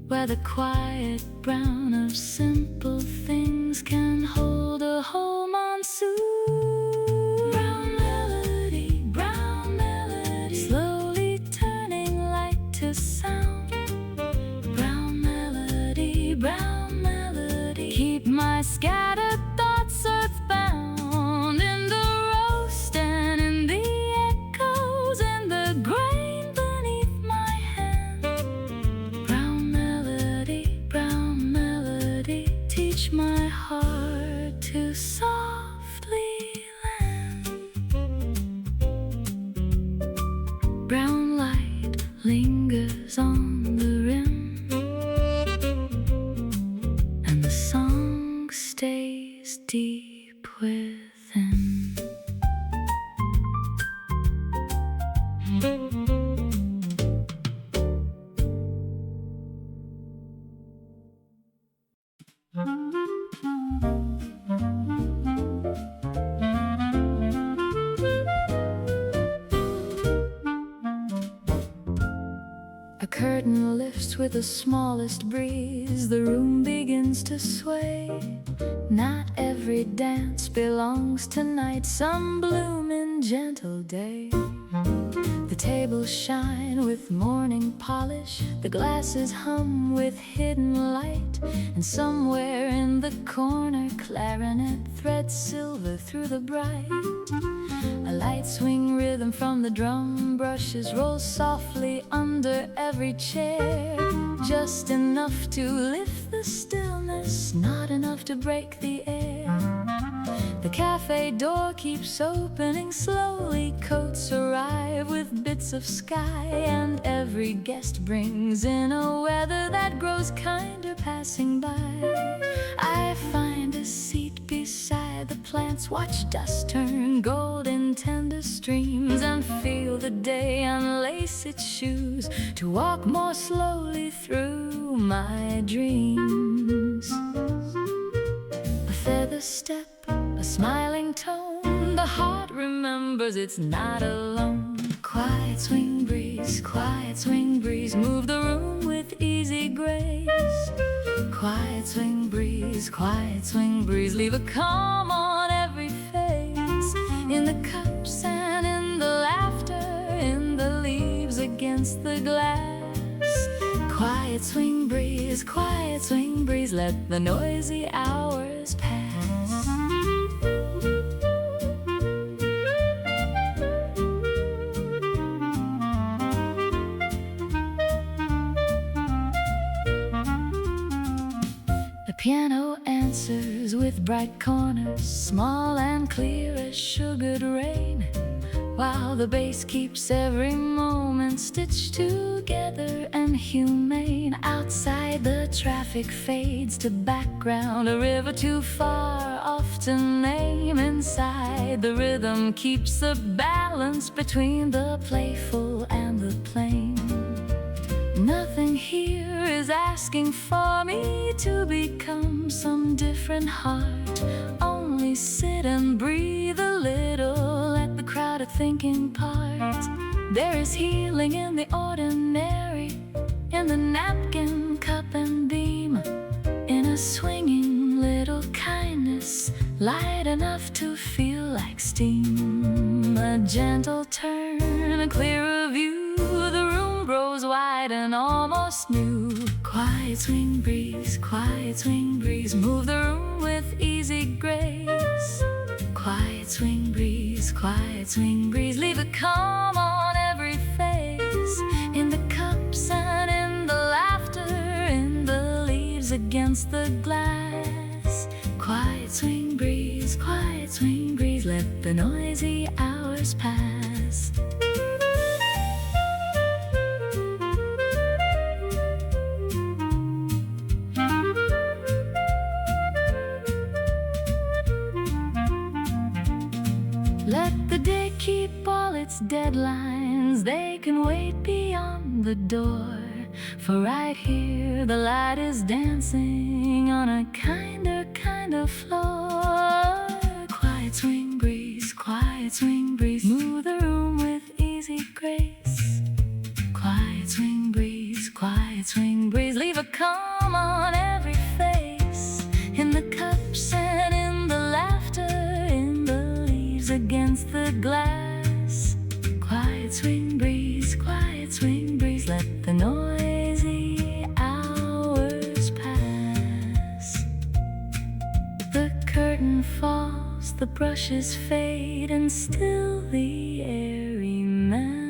where the quiet brown of simple things can hold a whole monsoon. Brown melody, slowly turning light to sound. Brown melody, keep my scattered thoughts earthbound. In the roast and in the echoes, in the grain beneath my hand. Brown melody, teach my heart to softly land. Brown light lingers on the rim, and the song stays deep within. A curtain lifts with the smallest breeze. The room begins to sway. Not every dance belongs tonight. Some bloom in gentle day. The tables shine with morning polish. The glasses hum with hidden light. And somewhere in the corner, clarinet threads silver through the bright. A light swing rhythm from the drum brushes rolls softly under every chair. Just enough to lift the stillness, not enough to break the air. The cafe door keeps opening slowly. Coats arrive with bits of sky, and every guest brings in a weather that grows kinder passing by. I find a seat beside the plants, watch dust turn gold in tender streams, and feel the day unlace its shoes to walk more slowly through my dreams. A feather step, a smiling tone, the heart remembers it's not alone. Quiet swing breeze, move the room with easy grace. Quiet swing breeze, leave a calm on every face. In the cups and in the laughter, in the leaves against the glass. Quiet swing breeze, let the noisy hours pass. The piano answers with bright corners, small and clear as sugared rain. while the bass keeps every moment stitched together and humane. Outside the traffic fades to background, a river too far off to name. Inside the rhythm keeps the balance between the playful and the plain. Nothing here is asking for me to become some different heart. Only sit and breathe a little at the crowded thinking part. There is healing in the ordinary, in the napkin, cup and beam, in a swinging little kindness, light enough to feel like steam. A gentle turn, a clearer view, the room grows wide and almost new. Quiet swing breeze, move the room with easy grace. Quiet swing breeze, leave a calm on every face. In the cups and in the laughter, in the leaves against the glass. Quiet swing breeze, let the noisy hours pass. Let the day keep all its deadlines, they can wait beyond the door. For right here the light is dancing on a kinder floor. Quiet swing breeze, move the room with easy grace. Quiet swing breeze, leave a calm on every face. In the cups and in the laughter, in the leaves against the glass. Quiet swing breeze, let the noisy hours pass. The curtain falls, the brushes fade, and still the air remembers.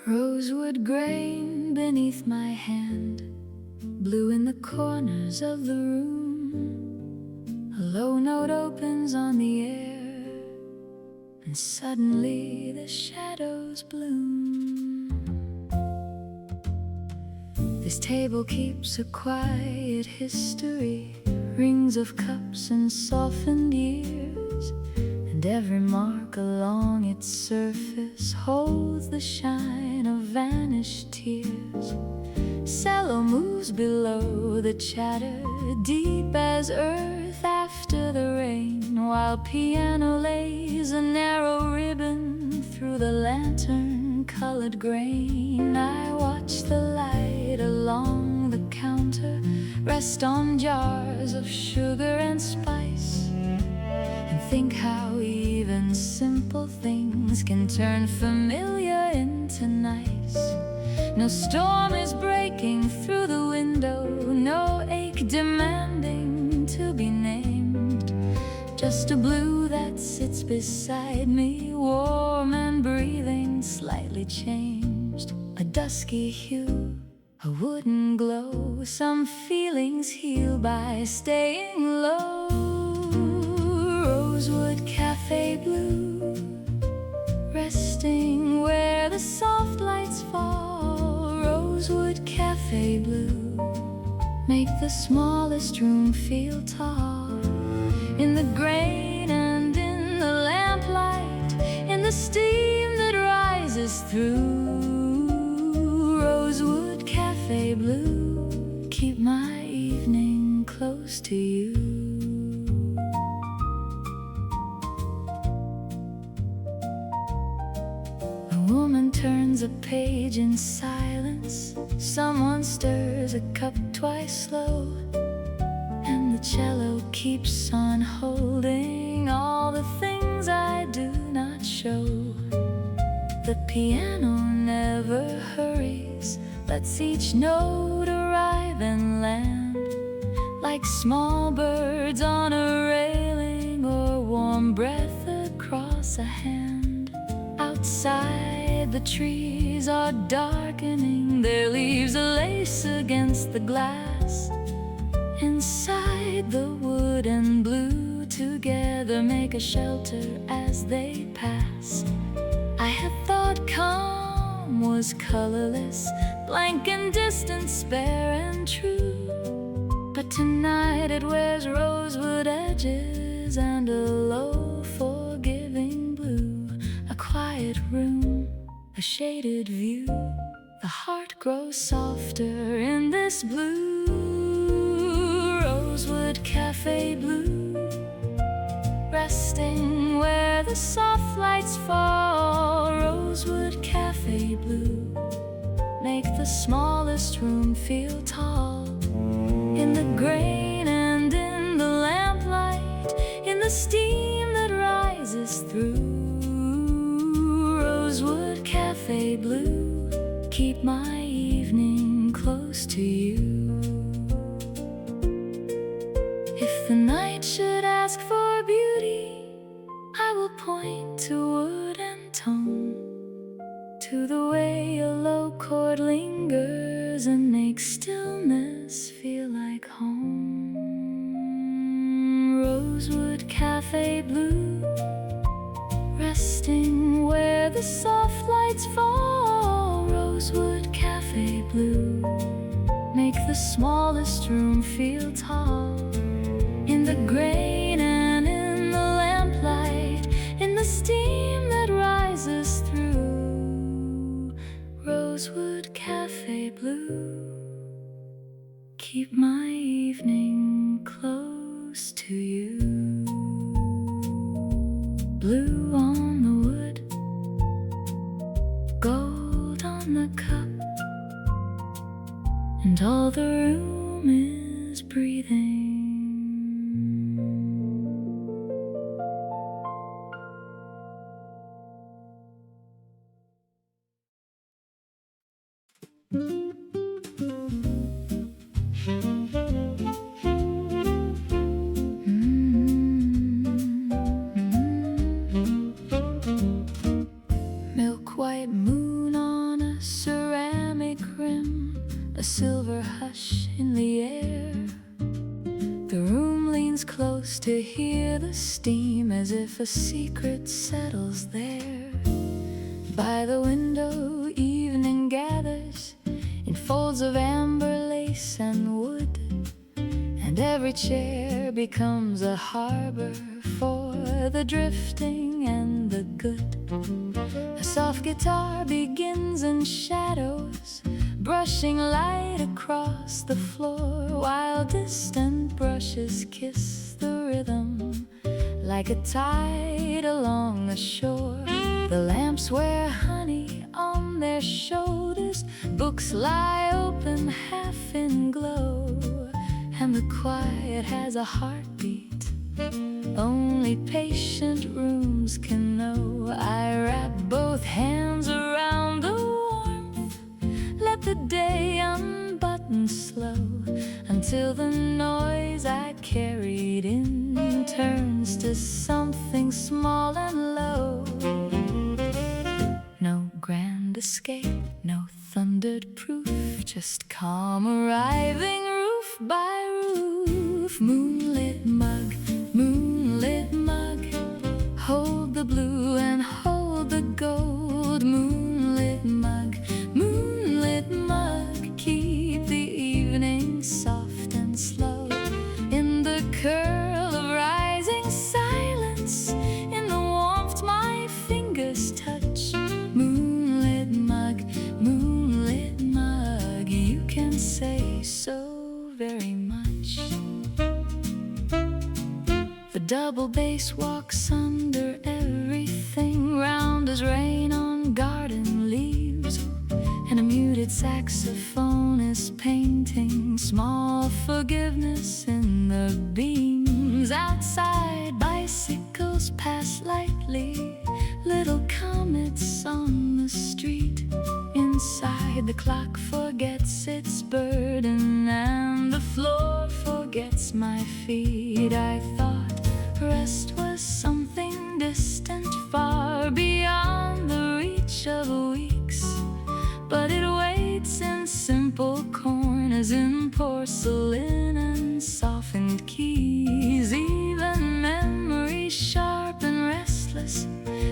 Rosewood grain beneath my hand, blue in the corners of the room. A low note opens on the air, and suddenly the shadows bloom. This table keeps a quiet history, rings of cups and softened years. And every mark along its surface holds the shine of vanished tears. Cello moves below the chatter, deep as earth after the rain, while piano lays a narrow ribbon through the lantern-colored grain. I watch the light along the counter rest on jars of sugar and spice, think how even simple things can turn familiar into nice. No storm is breaking through the window, no ache demanding to be named. Just a blue that sits beside me, warm and breathing, slightly changed. A dusky hue, a wooden glow, some feelings heal by staying low. Rosewood cafe blue, resting where the soft lights fall. Rosewood cafe blue, make the smallest room feel tall. In the grain and in the lamplight, in the steam that rises through. Rosewood cafe blue, keep my evening close to you. Woman turns a page in silence, someone stirs a cup twice slow, and the cello keeps on holding all the things I do not show. The piano never hurries, lets each note arrive and land, like small birds on a railing or warm breath across a hand. Outside, the trees are darkening, their leaves are lace against the glass. Inside, the wood and blue together make a shelter as they pass. I had thought calm was colorless, blank and distant, spare and true. But tonight it wears rosewood edges and a low, forgiving blue. A quiet room, a shaded view. The heart grows softer in this blue. Rosewood cafe blue, resting where the soft lights fall. Rosewood cafe blue, make the smallest room feel tall. In the grain and in the lamplight, in the steam that rises through. Rosewood cafe blue, keep my evening close to you. If the night should ask for beauty, I will point to wood and tone, to the way a low chord lingers and makes stillness feel like home. Rosewood cafe blue, resting where the soft lights fall. Rosewood cafe blue, make the smallest room feel tall. In the grain and in the lamplight, in the steam that rises through. Rosewood cafe blue, keep my evening close to you. Blue on the wood, gold on the cup, and all the room is breathing. Milk white moon on a ceramic rim, a silver hush in the air. The room leans close to hear the steam, as if a secret settles there. By the window, evening gathers in folds of amber lace and wood, and every chair becomes a harbor for the drifting and the good. A soft guitar begins in shadows, brushing light across the floor, while distant brushes kiss the rhythm like a tide along the shore. The lamps wear honey on their shoulders, books lie open half in glow, and the quiet has a heartbeat only patient rooms can know. I wrap both hands around the warmth, let the day unbutton slow, until the noise I carried in turns to something small and low. No grand escape, no thundered proof, just calm arriving roof by roof. Moonlit mug, moonlit mug, hold the blue and hold the gold. Moonlit mug, moonlit mug, keep the evening soft and slow. In the curl of rising silence, in the warmth my fingers touch. Moonlit mug, you can say so very much. The double bass walks under everything, round as rain on garden leaves, and a muted saxophone is painting small forgiveness in the beams. Outside, bicycles pass lightly, little comets on the street. In inside. The clock forgets its burden, and the floor forgets my feet. I thought rest was something distant, far beyond the reach of weeks, but it waits in simple corners, in porcelain and softened keys. Even memory, sharp and restless,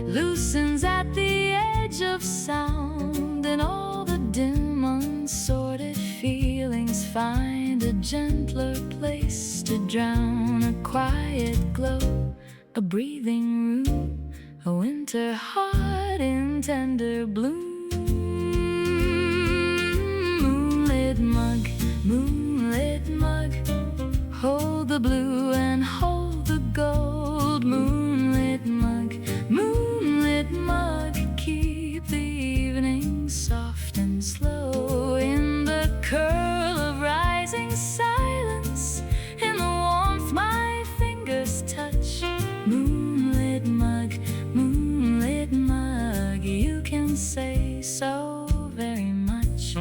loosens at the edge of sound, and all the dim, unsorted feelings find a gentler place to drown. A quiet glow, a breathing room, a winter heart in tender bloom. Moonlit mug, hold the blue and hold the gold. Moonlit mug, keep the evening soft and slow. In the curl of rising silence, in the warmth my fingers touch. Moonlit mug, you can say so very much.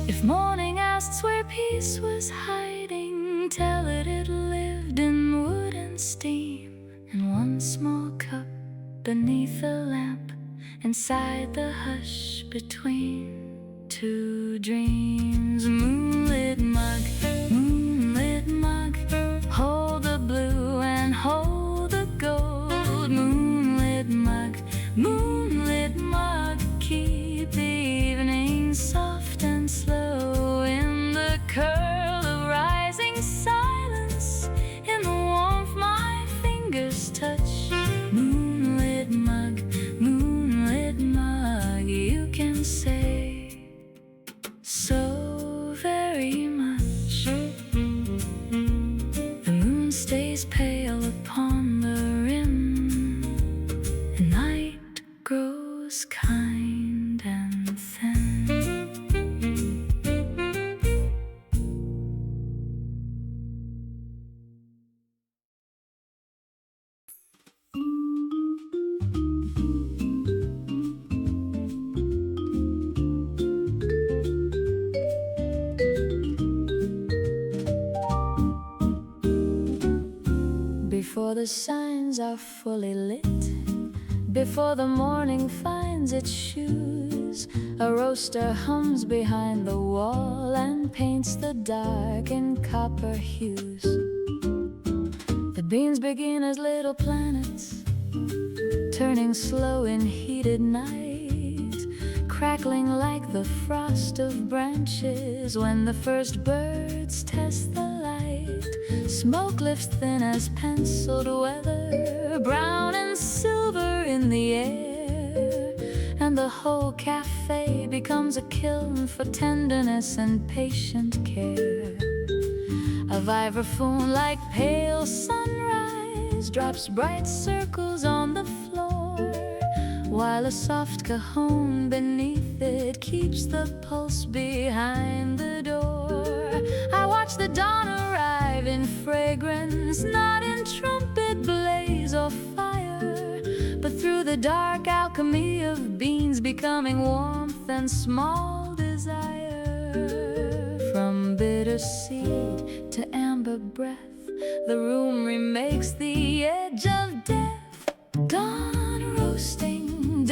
If morning asks where peace was hiding, tell it lived in wood and steam, in one small cup beneath a lamp, inside the hush between two dreams. Moonlit mug, hold the blue and hold the gold. Moonlit mug, keep the evening soft and slow. In the curl of rising silence, in the warmth my fingers touch. Moonlit mug, you can say so very much. The moon stays pale upon the rim, and night grows kind and thin. Before the signs are fully lit, before the morning finds its shoes, a roaster hums behind the wall and paints the dark in copper hues. The beans begin as little planets, turning slow in heated night, crackling like the frost of branches when the first birds test the light. Smoke lifts thin as penciled weather, brown and silver in the air, and the whole café becomes a kiln for tenderness and patient care. A vibraphone like pale sunrise drops bright circles on the floor, while a soft cajon beneath it keeps the pulse behind the door. I watch the dawn arrive in fragrance, not in trumpet blaze or fire, but through the dark alchemy of beans becoming warmth and small desire. From bitter seed to amber breath, the room remakes the edge of death. Dawn roasting,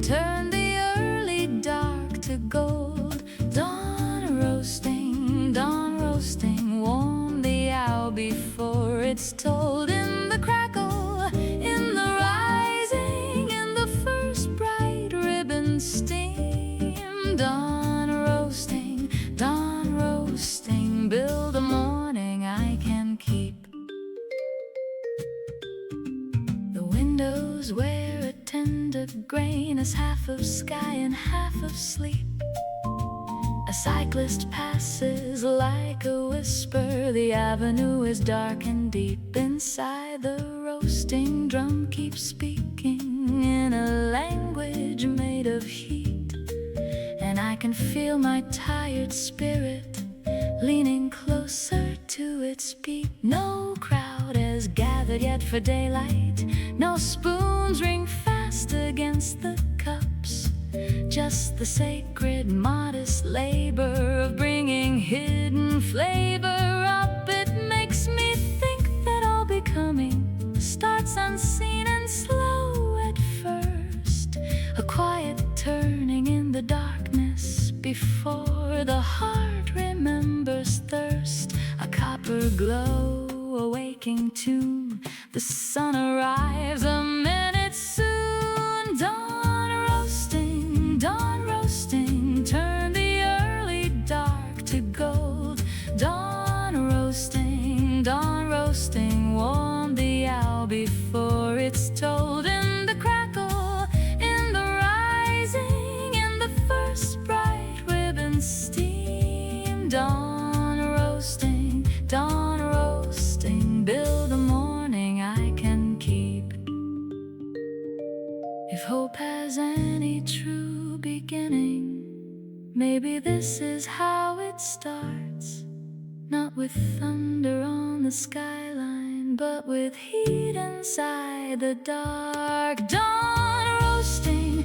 turn the early dark to gold. Dawn roasting, warm the hour before it's told. In the crackle, in the rising, in the first bright ribbon steam. Dawn roasting, build a morning I can keep. The windows wear a tender grain as half of sky and half of sleep. A cyclist passes like a whisper, the avenue is dark and deep. Inside the roasting drum keeps speaking in a language made of heat, and I can feel my tired spirit leaning closer to its beat. No crowd has gathered yet for daylight, no spoons ring fast against the cups, just the sacred, modest labor of bringing hidden flavor up. It makes me think that all becoming starts unseen and slow at first, a quiet turning in the darkness before the heart remembers thirst, a copper glow, a waking tune. The sun arrives a minute soon. Dawn roasting, turn the early dark to gold. Dawn roasting, warm the owl before it's told. In the crackle, in the rising, in the first bright ribbon steam. Dawn roasting, build a morning I can keep. If hope has any true beginning, maybe this is how it starts. Not with thunder on the skyline, but with heat inside the dark. Dawn roasting,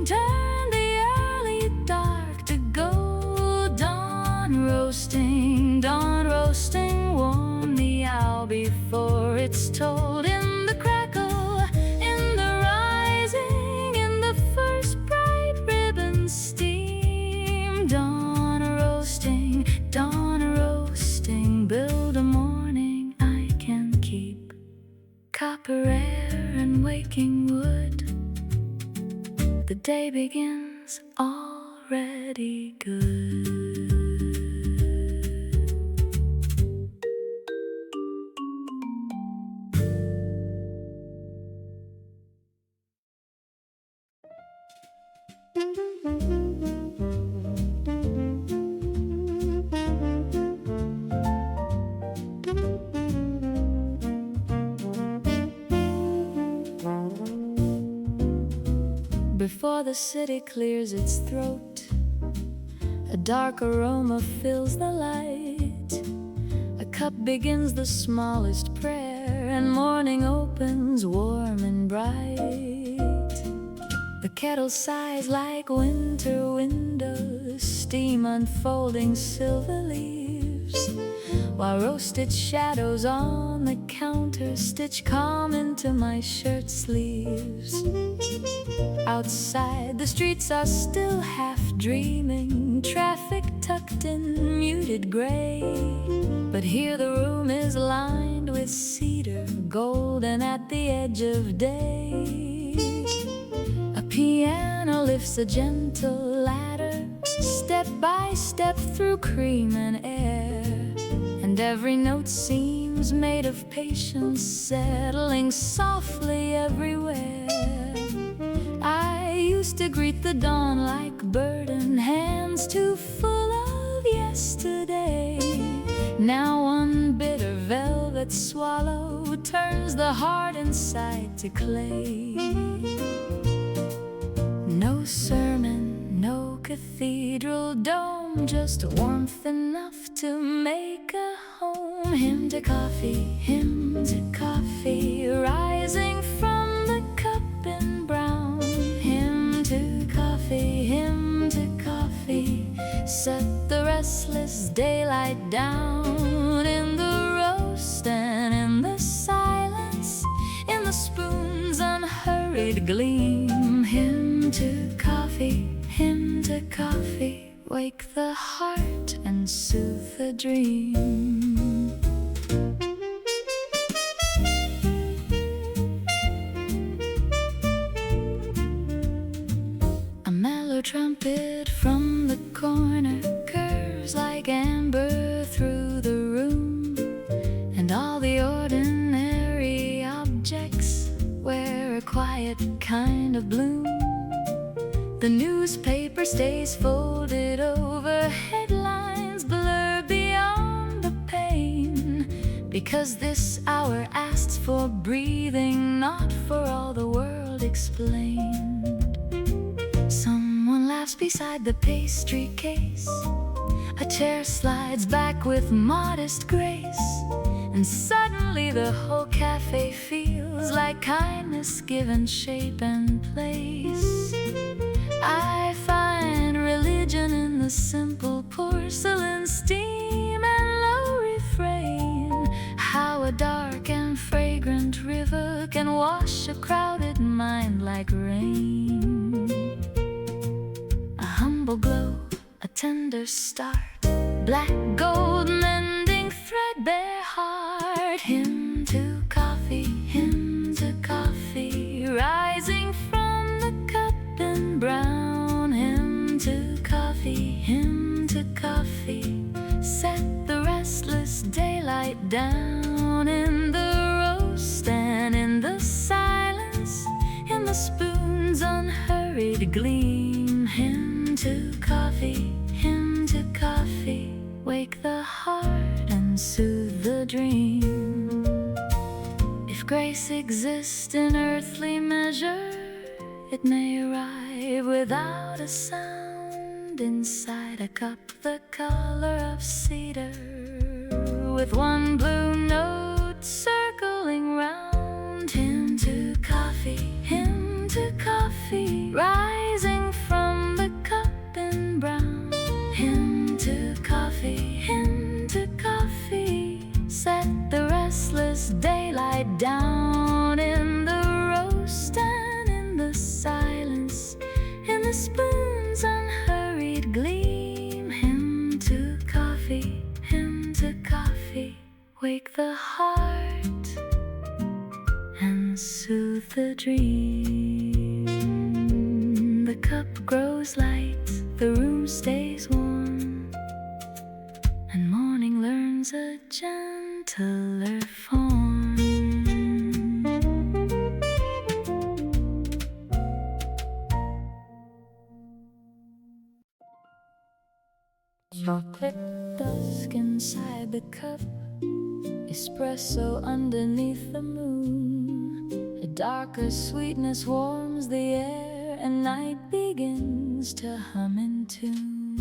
turn the early dark to gold. Dawn roasting, warm the owl before it's told. In the crackle, in the rising, in the first bright ribbon steam. Dawn roasting, build a morning I can keep. Copper air and waking wood, the day begins already good. Before the city clears its throat, a dark aroma fills the light. A cup begins the smallest prayer, and morning opens warm and bright. The kettle sighs like winter windows, steam unfolding silver leaves, while roasted shadows on the counter stitch calm into my shirt sleeves. Outside, the streets are still half dreaming, traffic tucked in muted gray. But here the room is lined with cedar, golden at the edge of day. A piano lifts a gentle ladder, step by step through cream and air. And every note seems made of patience, settling softly everywhere. I used to greet the dawn like burdened hands too full of yesterday. Now one bitter velvet swallow turns the heart inside to clay. No sermon, no cathedral dome, just warmth enough to make a home. Hymn to coffee, rising from the cup in brown. Hymn to coffee, set the restless daylight down. In the roast and in the silence, in the spoon's unhurried gleam. Hymn to coffee, wake the heart and soothe the dream. A mellow trumpet from the corner curves like amber through the room, and all the ordinary objects wear a quiet kind of bloom. The newspaper stays folded over, headlines blur beyond the pain, because this hour asks for breathing, not for all the world explained. Someone laughs beside the pastry case, a chair slides back with modest grace, and suddenly the whole cafe feels feels like kindness given shape and place. I find religion in the simple porcelain steam and low refrain. How a dark and fragrant river can wash a crowded mind like rain. A humble glow, a tender start, black gold mending threadbare heart. Hymn to coffee, rising from the cup in brown. Hymn to coffee, set the restless daylight down. In the roast and in the silence, in the spoon's unhurried gleam. Hymn to coffee, wake the heart and soothe the dream. If grace exists in earthly measure, it may arrive without a sound inside a cup the color of cedar, with one blue note circling round. Hymn to coffee, rising from the cup in brown. Hymn to coffee, set the restless daylight down. In the roast and in the silence, in the spoon's unhurried gleam. Hymn to coffee, wake the heart and soothe the dream. The cup grows light, the room stays warm, and morning learns a gentler form. Chocolate dusk inside the cup, espresso underneath the moon. A darker sweetness warms the air, and night begins to hum in tune.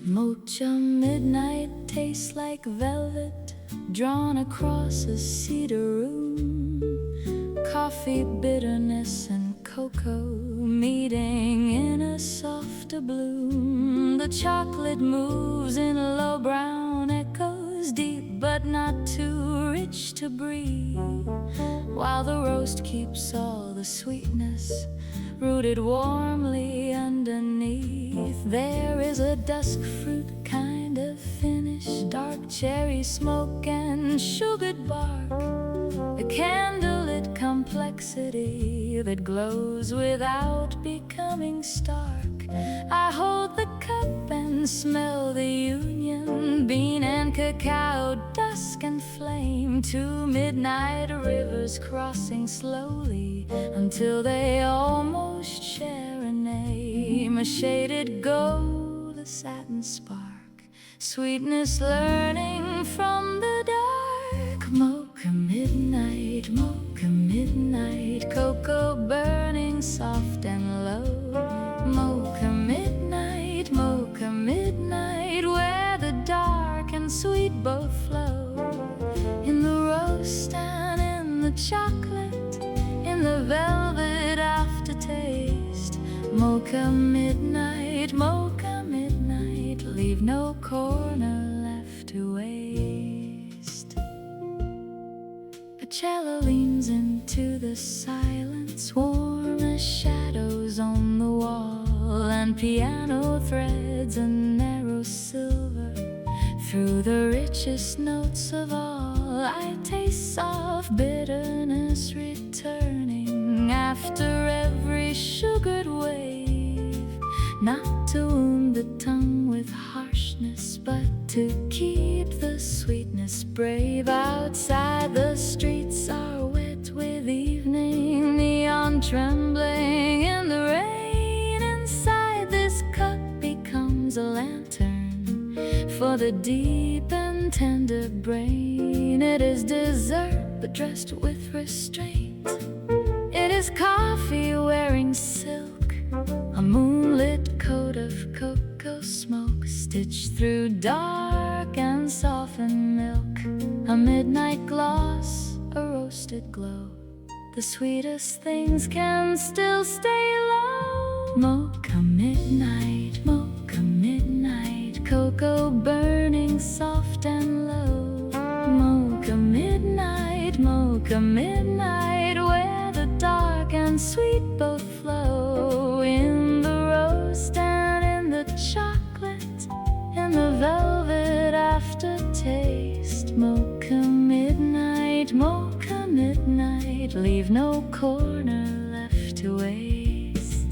Mocha midnight tastes like velvet drawn across a cedar room. Coffee bitterness and cocoa meeting in a softer bloom. The chocolate moves in low brown echoes, deep but not too rich to breathe, while the roast keeps all the sweetness rooted warmly underneath. There is a dusk fruit kind of finish, dark cherry smoke and sugared bark, a candlelit complexity that glows without becoming stark. I hold the cup and smell the union, bean and cacao, dusk and flame. Two midnight rivers crossing slowly until they almost share a name. A shaded gold, a satin spark, sweetness learning from the dark. Mocha midnight, cocoa burning soft and low. Mocha midnight, where the dark and sweet both flow. In the roast and in the chocolate, in the velvet aftertaste. Mocha midnight, leave no corner left to waste. A cello leans into the silence, warm as shadows on the wall, and piano threads a narrow silver through the richest notes of all. I taste soft bitterness returning after every sugared wave, not to wound the tongue with harshness, but to keep the sweetness brave. Outside the streets are wet with evening, neon trembling in the rain. Inside this cup becomes a lantern for the deep and tender brain. It is dessert but dressed with restraint. It is his coffee wearing silk, a moonlit coat of cocoa smoke stitched through dark and softened milk, a midnight gloss, a roasted glow. The sweetest things can still stay low. Mocha midnight, cocoa burning soft and low. Mocha midnight, where the dark and sweet both flow. In the roast and in the chocolate, in the velvet aftertaste. Mocha midnight, leave no corner left to waste.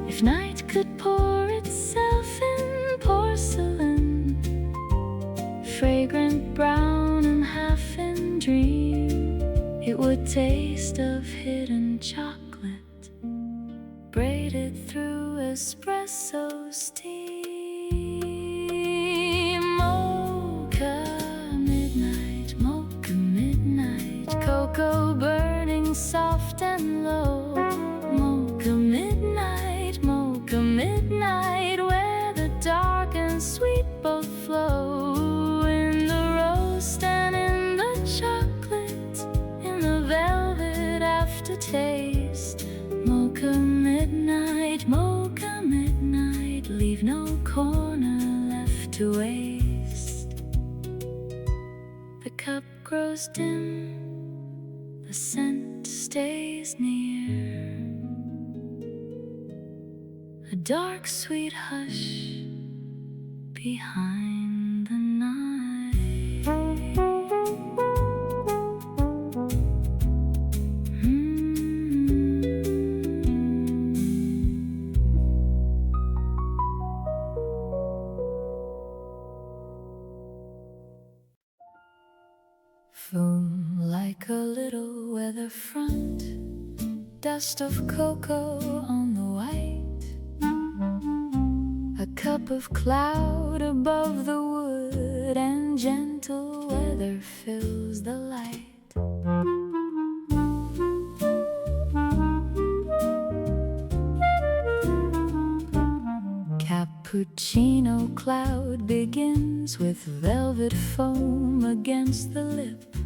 If night could pour itself in porcelain, fragrant brown and half in dream, it would taste of hidden chocolate, braided through espresso steam. Mocha midnight, cocoa burning soft and low. Mocha midnight, where the dark and sweet both flow. In the roast and in the chocolate, in the velvet aftertaste. Mocha midnight, leave no corner left to waste. The cup grows dim, the scent stays near, a dark sweet hush behind the night. Foam like a little weather front, dust of cocoa on the white, a cup of cloud above the wood, and gentle weather fills the light. Cappuccino cloud begins with velvet foam against the lip,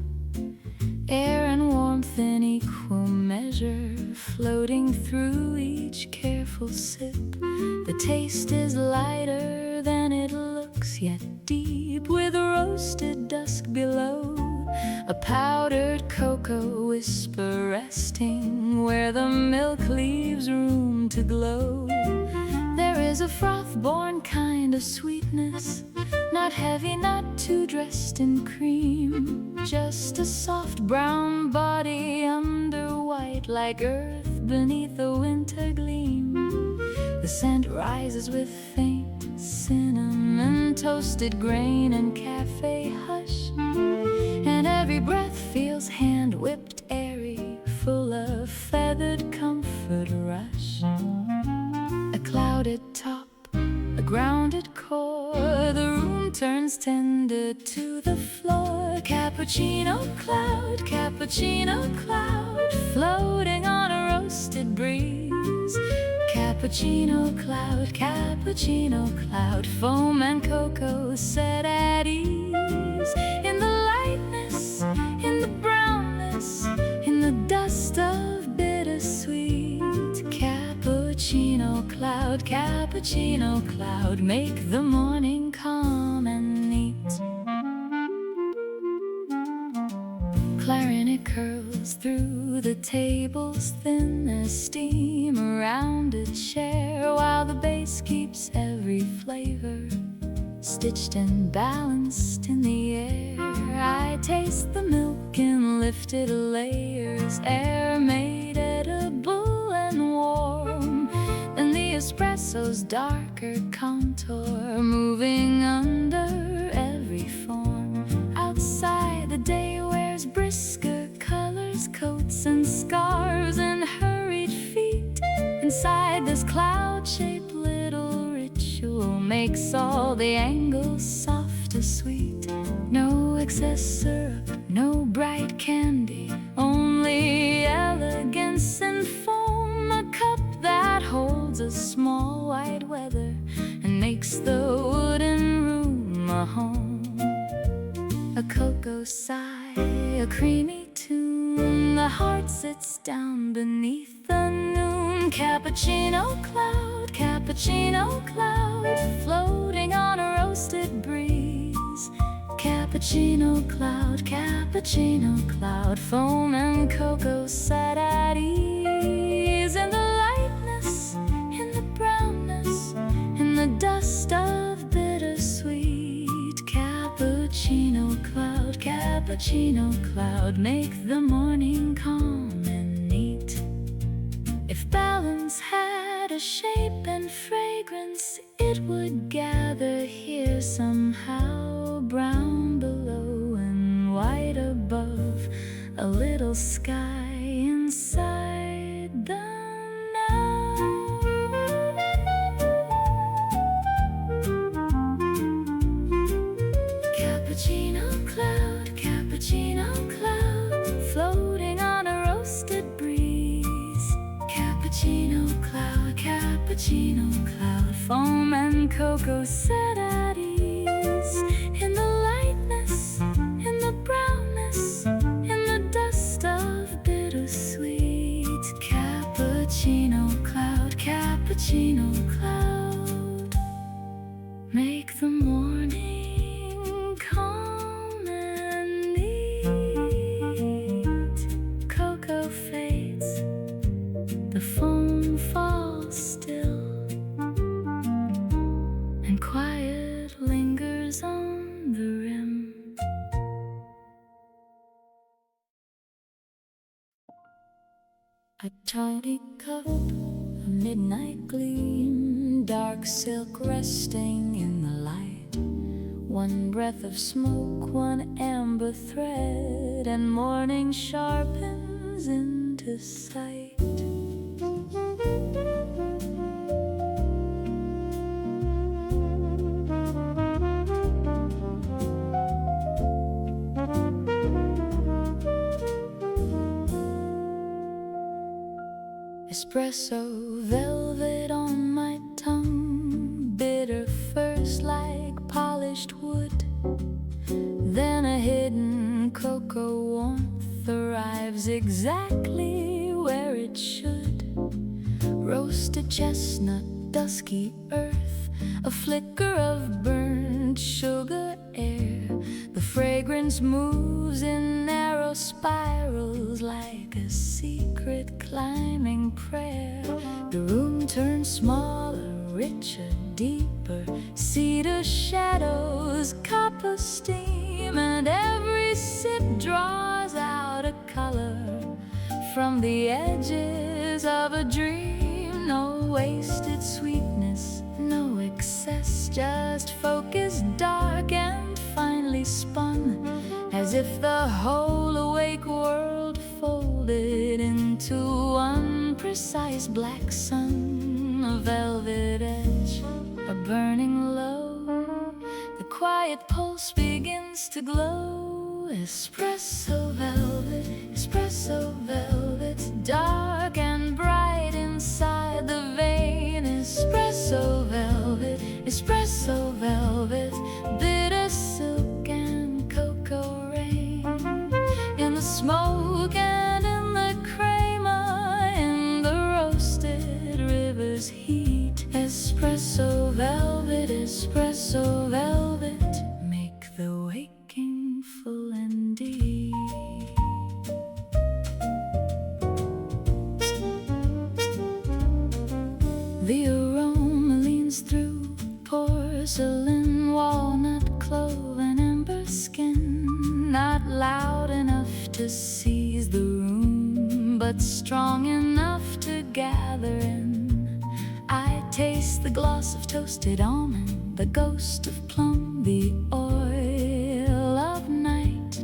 air and warmth in equal measure floating through each careful sip. The taste is lighter than it looks, yet deep with roasted dusk below, a powdered cocoa whisper resting where the milk leaves room to glow. There is a froth-born kind of sweetness, not heavy, not too dressed in cream, just a soft brown body under white, like earth beneath a winter gleam. The scent rises with faint cinnamon, toasted grain and cafe hush, and every breath feels hand-whipped, airy, full of feathered comfort rush. A clouded top, a grounded core, the room turns tender to the floor. Cappuccino cloud, floating on a roasted breeze. Cappuccino cloud, foam and cocoa set at ease. In the lightness, in the brownness, in the dust of bittersweet. Cappuccino cloud, make the morning calm and neat. Clarinet curls through the tables thin as steam around a chair, while the bass keeps every flavor stitched and balanced in the air. I taste the milk in lifted layers, air made edible and warm, and the espresso's darker contour moving under every form. Outside the day wears brisker colors, coats and scarves and hurried feet. Inside this cloud-shaped little ritual makes all the angles soft as sweet. No excess syrup, no bright candy, only womanly elegance and foam, a cup that holds a small white weather and makes the wooden room a home. A cocoa sigh, a creamy tune, the heart sits down beneath the noon. Cappuccino cloud, floating on a roasted breeze. Cappuccino cloud, foam and cocoa set at ease. In the lightness, in the brownness, in the dust of bittersweet. Cappuccino cloud, make the morning calm and neat. If balance had a shape and fragrance, it would gather here somehow. Brown below and white above, a little sky inside the now. Cappuccino cloud, floating on a roasted breeze. Cappuccino cloud, foam and cocoa set at ease. In the lightness, in the brownness, in the dust of bittersweet. Cappuccino cloud, make the morning calm and neat. Cocoa fades, the foam falls still, and quiet lingers on the rim. A tiny cup, a midnight gleam, dark silk resting in the light. One breath of smoke, one amber thread, and morning sharpens into sight. Espresso, velvet on my tongue, bitter first like polished wood, then a hidden cocoa warmth arrives exactly where it should. Roasted chestnut, dusky earth, a flicker of burnt sugar air. The fragrance moves in narrow spirals like a secret climbing prayer. The room turns smaller, richer, deeper, cedar shadows, copper steam, and every sip draws out a color from the edges of a dream. No wasted sweetness, no excess, just focused, dark and finely spun, as if the whole awake world folded into one precise black sun. A velvet edge, a burning low, the quiet pulse begins to glow. Espresso velvet, dark and bright inside the vein. Espresso velvet, bitter silk and cocoa rain. In the smoke and in the crema, in the roasted river's heat. Espresso velvet, make the waking full and deep. The aroma leans through porcelain, walnut, clove, and amber skin. Not loud enough to seize the room, but strong enough to gather in. I taste the gloss of toasted almond, the ghost of plum, the oil of night.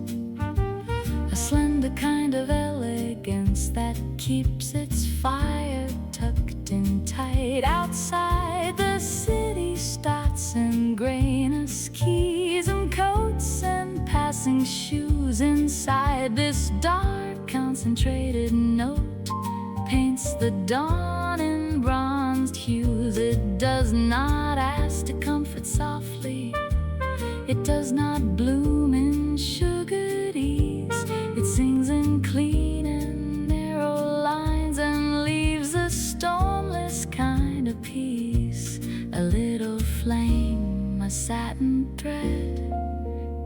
A slender kind of elegance that keeps its fire tucked in tight. Outside the city starts and grayness, keys and coats and passing shoes hues inside this dark concentrated note paints the dawn in bronzed hues. It does not ask to comfort softly, it does not bloom in sugared ease. It sings in clean and narrow lines and leaves a stormless kind of peace. A little flame, a satin thread,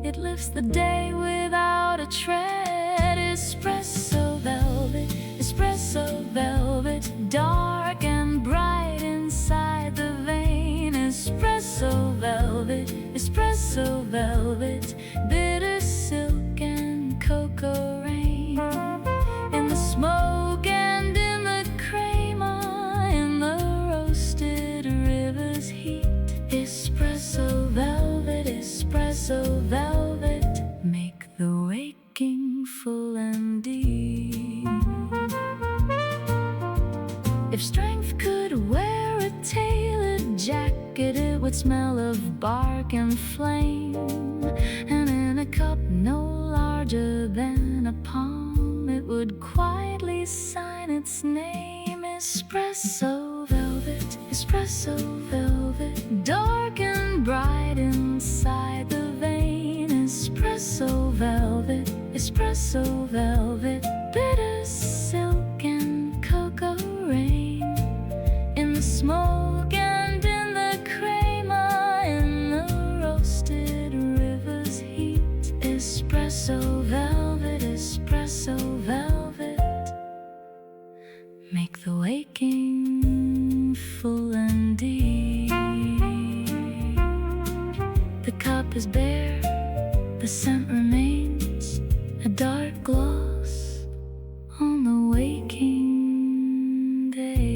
it lifts the day without a tread. Espresso velvet, espresso velvet, dark and bright inside the vein. Espresso velvet, espresso velvet, bitter silk and cocoa rain. In the smoke and in the crema, in the roasted river's heat. Espresso velvet, espresso velvet, make the waking full and deep. If strength could wear a tailored jacket, it would smell of bark and flame. And in a cup no larger than a palm, it would quietly sign its name. Espresso velvet, espresso velvet, dark and bright inside the vein. Espresso velvet, espresso velvet, bitter silk and cocoa rain. In the smoke and in the crema, in the roasted river's heat. Espresso velvet, espresso velvet, make the waking full and deep. The cup is bare, the scent remains a dark gloss on the waking day.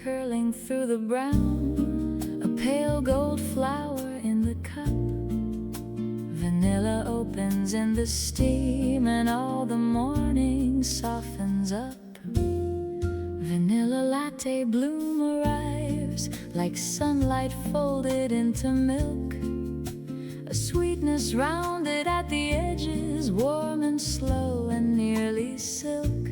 Curling through the brown, a pale gold flower in the cup. Vanilla opens in the steam and all the morning softens up. Vanilla latte bloom arrives like sunlight folded into milk. A sweetness rounded at the edges, warm and slow and nearly silk.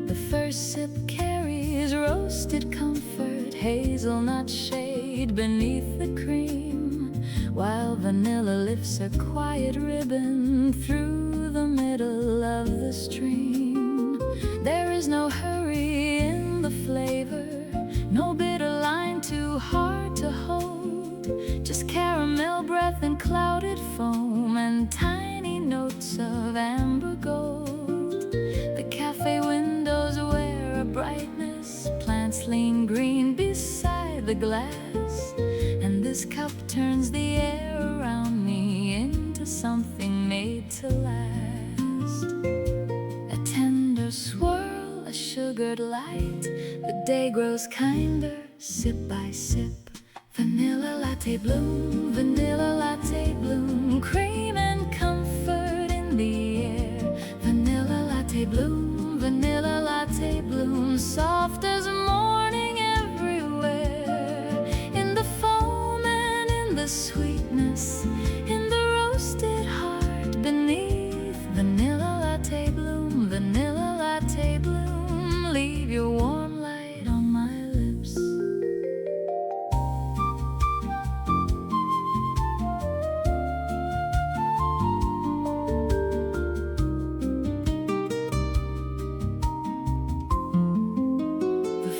The first sip carries roasted comfort, hazelnut shade beneath the cream, while vanilla lifts a quiet ribbon through the middle of the stream. There is no hurry in the flavor, no bitter line too hard to hold, just caramel breath and clouded foam and tiny notes of amber gold. The cafe windows wear a brightness, plants lean green beside the glass, and this cup turns the air around me into something made to last. A tender swirl, a sugared light, the day grows kinder, sip by sip. Vanilla latte bloom, vanilla latte bloom, cream and comfort in the air. Vanilla latte bloom, vanilla latte bloom, soft as morning everywhere. In the foam and in the sweetness, in the roasted heart beneath. Vanilla latte bloom, vanilla latte bloom, leave your warm light on my lips.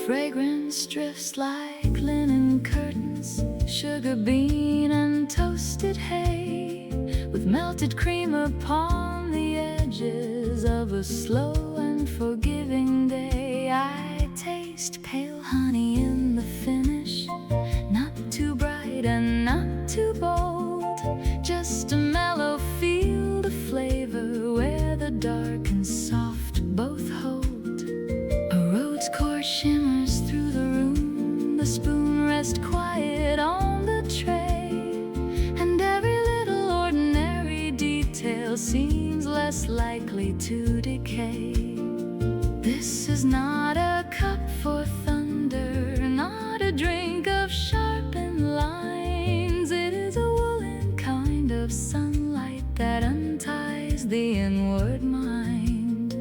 Fragrance drifts like linen curtains, sugar bean and toasted hay, with melted cream upon the edges of a slow and forgiving day. I taste pale honey in the finish, not too bright and not too bold, just a mellow field of flavor where the dark and soft both hold. seems less likely to decay. This is not a cup for thunder, not a drink of sharpened lines. It is a woolen kind of sunlight that unties the inward mind.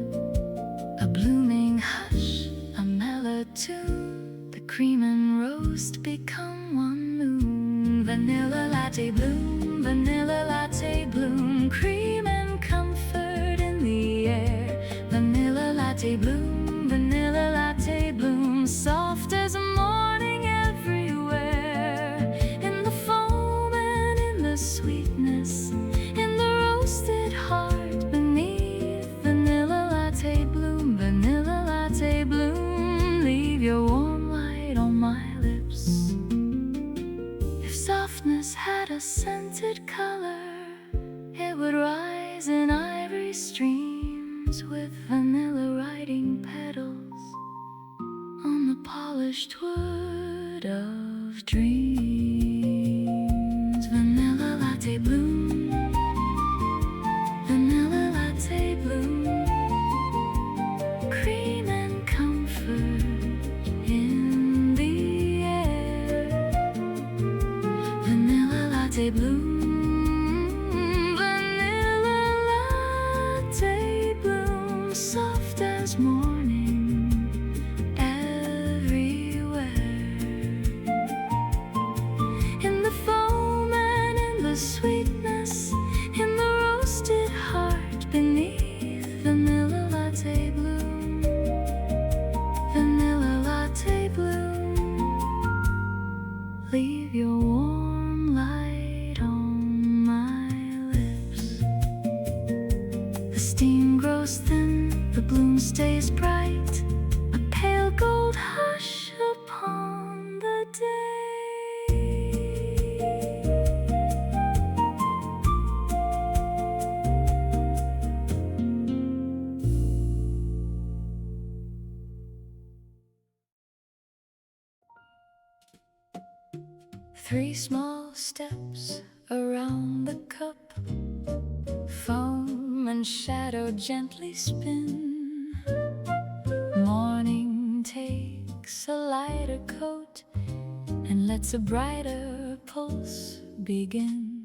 A blooming hush, a mellow tune, the cream and roast become one moon. Vanilla latte bloom, vanilla latte bloom, cream and comfort in the air. Vanilla latte bloom, vanilla latte bloom, soft as a morning everywhere. In the foam and in the sweetness, in the roasted heart beneath. Vanilla latte bloom, vanilla latte bloom, leave your warm light on my lips. If softness had a scented color, it would rise in ivory streams with vanilla riding petals on the polished wood of dreams. Vanilla latte bloom, vanilla latte bloom, cream and comfort in the air. Vanilla latte bloom, soft as morning everywhere. In the foam and in the sweetness, in the roasted heart beneath. Vanilla latte bloom, vanilla latte bloom, leave your warm light on my lips. The steam grows thin, the bloom stays bright, a pale gold hush upon the day. 3 small steps around the cup, foam and shadow gently spin. Morning takes a lighter coat and lets a brighter pulse begin.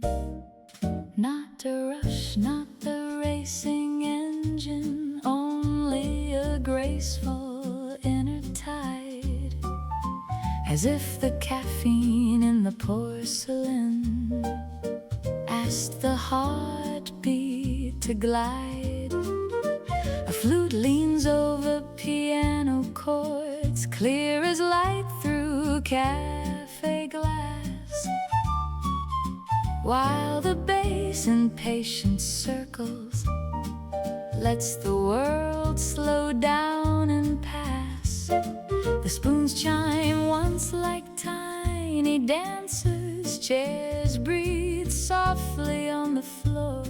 Not a rush, not the racing engine, only a graceful inner tide, as if the caffeine in the porcelain asked the heartbeat to glide. A flute leans over piano chords, clear as light through cafe glass, while the bass in patient circles lets the world slow down and pass. The spoons chime once like tiny dancers, chairs breathe softly on the floor,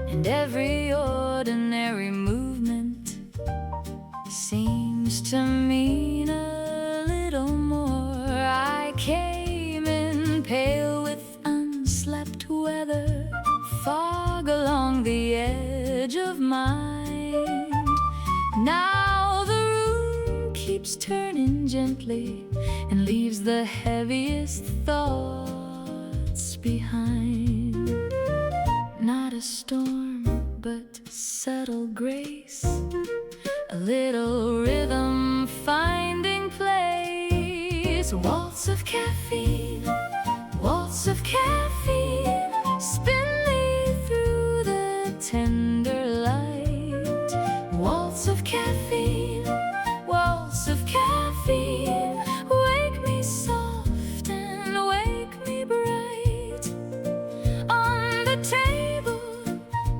and every ordinary movement seems to mean a little more. I came in pale with unslept weather, fog along the edge of mind. Now the room keeps turning gently and leaves the heaviest thoughts behind. Not a storm, but settled grace, a little rhythm finding place. Waltz of caffeine, waltz of caffeine, spin me through the tender light. Waltz of caffeine, waltz of caffeine, wake me soft and wake me bright. On the table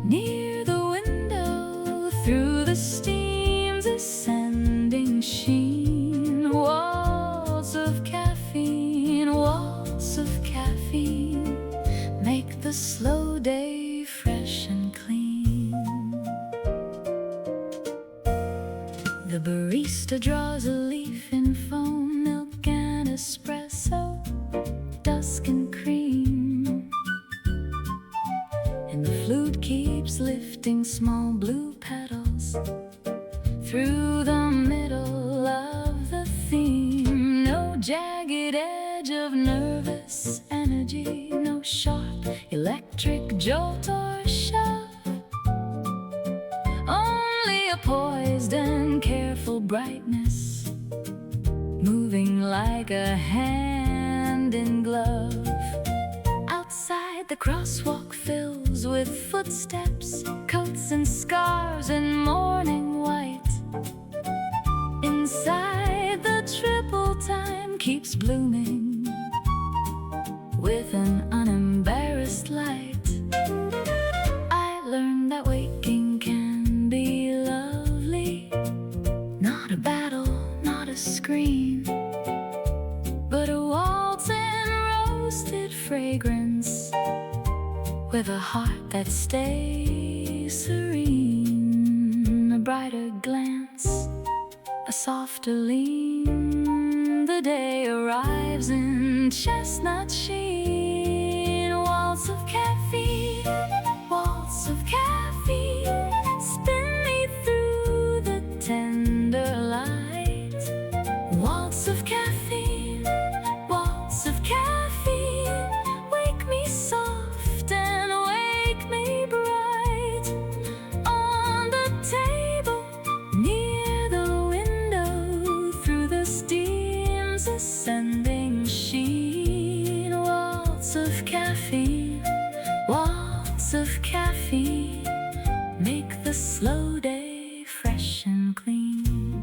near the window, through the steam's ascending sheen. Waltz of caffeine, waltz of caffeine, make the slow day fresh and clean. The barista draws a leaf in foam, milk and espresso, dusk and cream. And The flute keeps lifting small blue petals through the middle of the theme. No jagged edge of nervous energy, no sharp electric jolt or shove. Only a poised and careful brightness, moving like a hand in glove. Outside, the crosswalk fills with footsteps, coats and scarves in morning white. Inside, the triple time keeps blooming with an unembarrassed light. I learned that waking can be lovely, not a battle, not a scream, but a waltz and roasted fragrance with a heart that stays serene. A brighter glance, a softer lean, the day arrives in chestnut sheen. Waltz of caffeine, waltz of caffeine, spin me through the tender light. Waltz of caffeine, waltz of caffeine, wake me soft and wake me bright. On the table near the window, through the steam's ascending sheen. Waltz of caffeine, waltz of caffeine, make the slow day fresh and clean.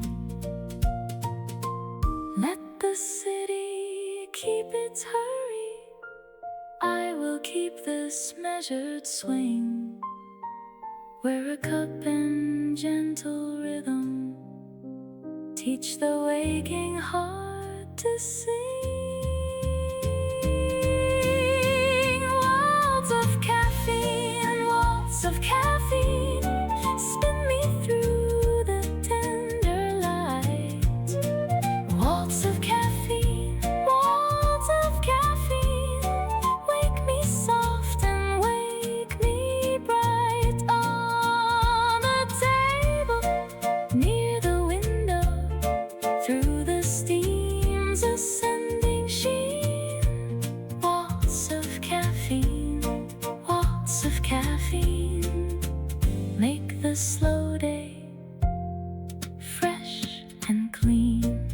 Let the city keep its hurry, I will keep this measured swing, where a cup and gentle rhythm teach the waking heart to sing. Waltz of caffeine, waltz of caffeine, spin me through the tender light. Waltz of caffeine, waltz of caffeine, wake me soft and wake me bright. On the table near the window, through the steam's ascending sheen. Waltz of caffeine, waltz of caffeine, make the slow day fresh and clean.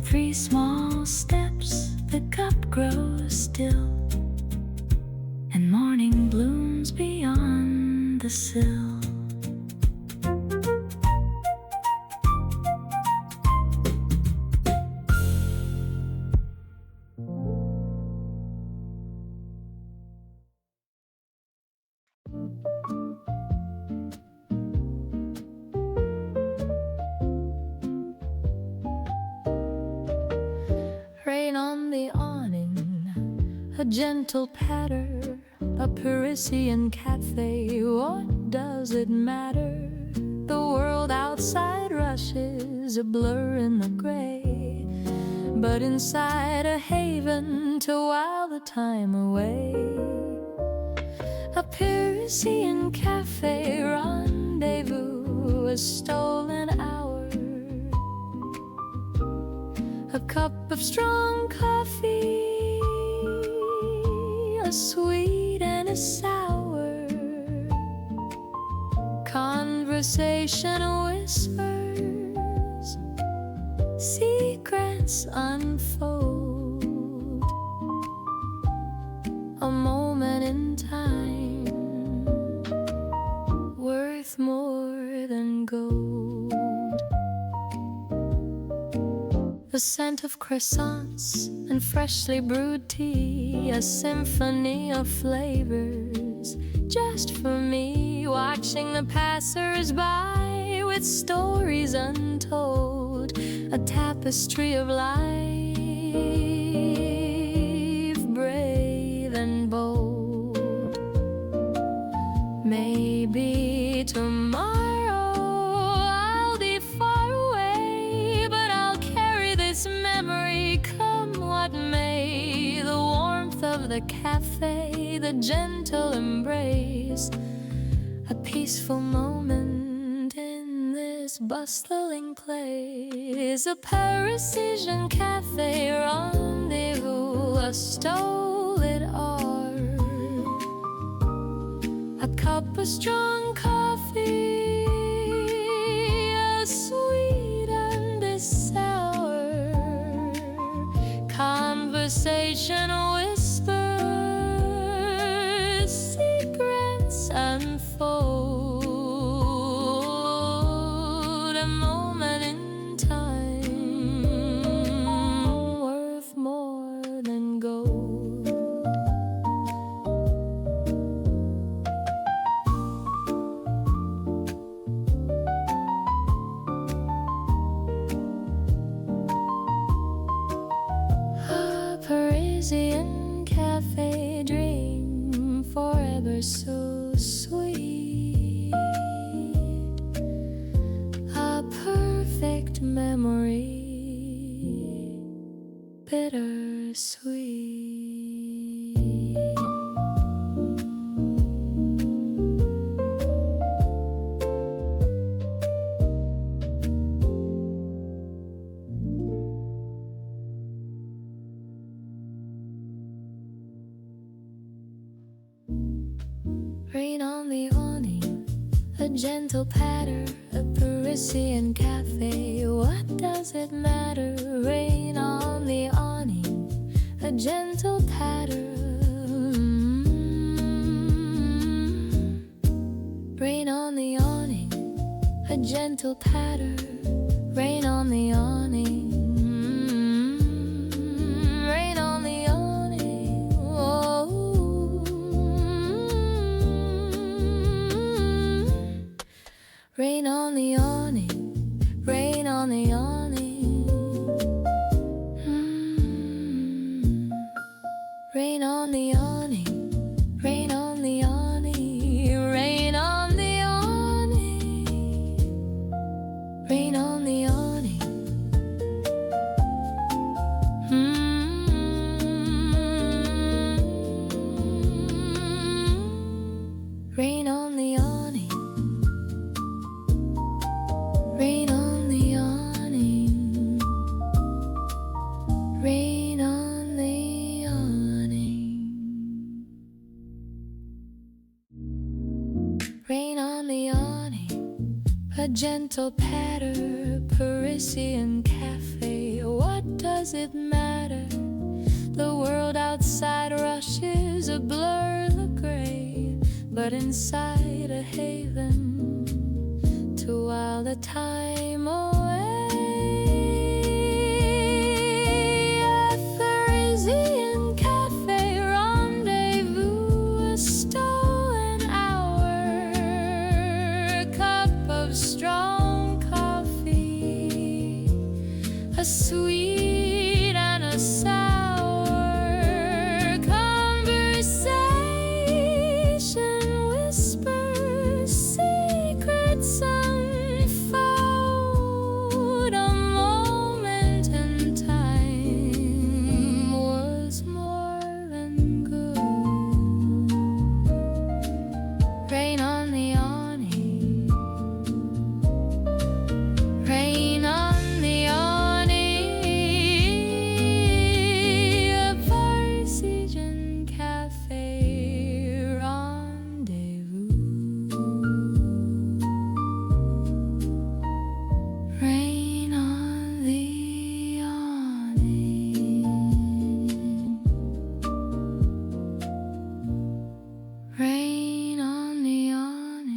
3 small steps, the cup grows still, and morning blooms beyond the sill. Rain on the awning, a gentle patter, a Parisian cafe. What does it matter? The world outside rushes, a blur in the gray, but inside a haven to while the time away. A Parisian cafe rendezvous, a stolen hour, a cup of strong coffee, a sweet and a sour, conversation whispers, secrets unfold, a moment in time worth more than gold. The scent of croissants and freshly brewed tea, a symphony of flavors just for me. Watching the passers-by with stories untold, a tapestry of life, brave and bold. Maybe tomorrow I'll be far away, but I'll carry this memory come what may. The warmth of the cafe, a gentle embrace, a peaceful moment in this bustling place, a Parisian cafe rendezvous, a stolid art, a cup of strong coffee, a sweet and a sour conversation, whispers, secrets unfold, a moment in time worth more than gold. A Parisian cafe dream forever so sweet, a perfect memory, bittersweet. Rain on the awning, a gentle patter, a Parisian cafe. What does it matter? Rain on the awning, a gentle patter. Rain on the awning, a gentle patter. Rain on the awning. Rain on the awning. Oh. Rain on the awning, rain on the awning. Rain on the awning, rain on the awning, rain on the awning, rain on the awning. Rain on the awning. Rain on the awning, rain on the awning, rain on the awning, a gentle patter, Parisian cafe. What does it matter? The world outside rushes, a blur the gray, but inside a haven to while the time away. A Parisian cafe rendezvous, a stolen hour, a cup of strong coffee, a sweet and a sour conversation, whispers, secrets unfold, a moment in time was more than good. Rain on the awning, rain on the awning, a Parisian cafe rendezvous. Rain on the awning, rain on the awning.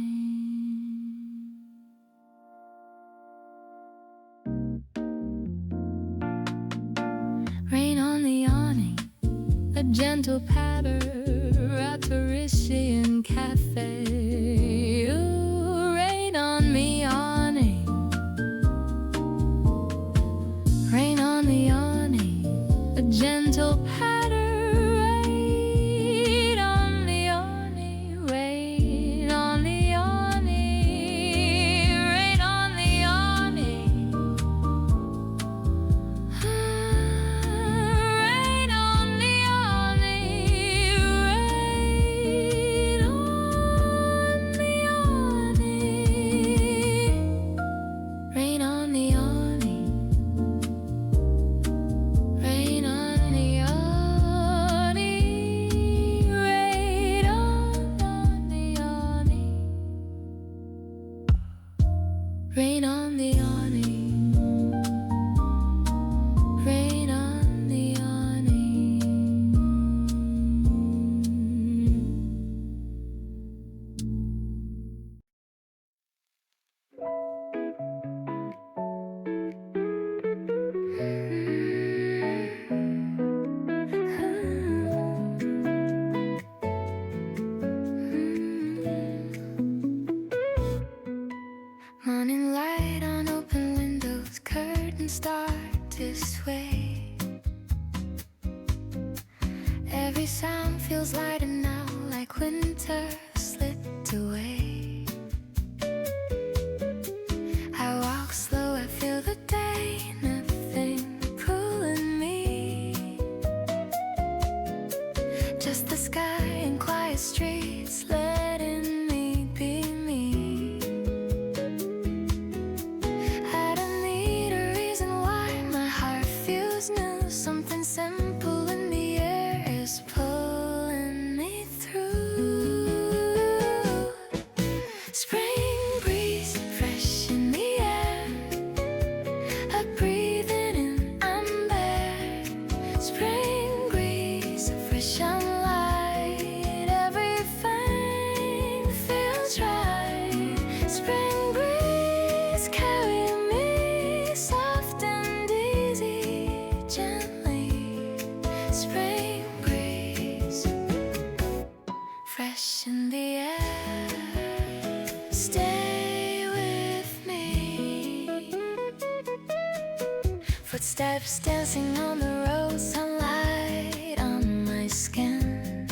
Rain on the awning, a gentle patter, a Parisian cafe. Ooh, rain on me awning, rain on the awning, a gentle patter. Rain on the awning, rain on the awning, rain on the awning. Rain on the awning, rain Rain on the awning, rain on the awning. Morning light on open windows, curtains start to sway. Every sound feels lighter now, like winter slipped away. I walk slow, I feel the day, nothing pulling me. Just the sky and quiet streets letting me be me. I don't need a reason why my heart feels new. Something simple in the air is pulling me through. Spring breeze, fresh in the air, I breathe it in, I'm bare. Spring breeze, fresh sunlight, everything feels right. Spring breeze, carry me soft and easy, gently. Spring breeze, fresh in the air, stay with me. Footsteps dancing on the road, sunlight on my skin.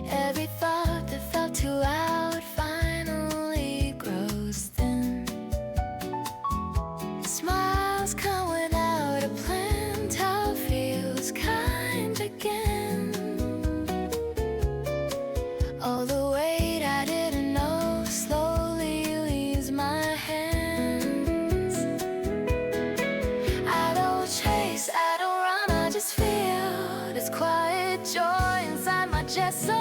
Every thought that felt too loud finally grows thin. Smiles come without a plan, how feels kind again. All the weight I didn't know slowly leaves my hands. I don't chase, I don't run, I just feel this quiet joy inside my chest. So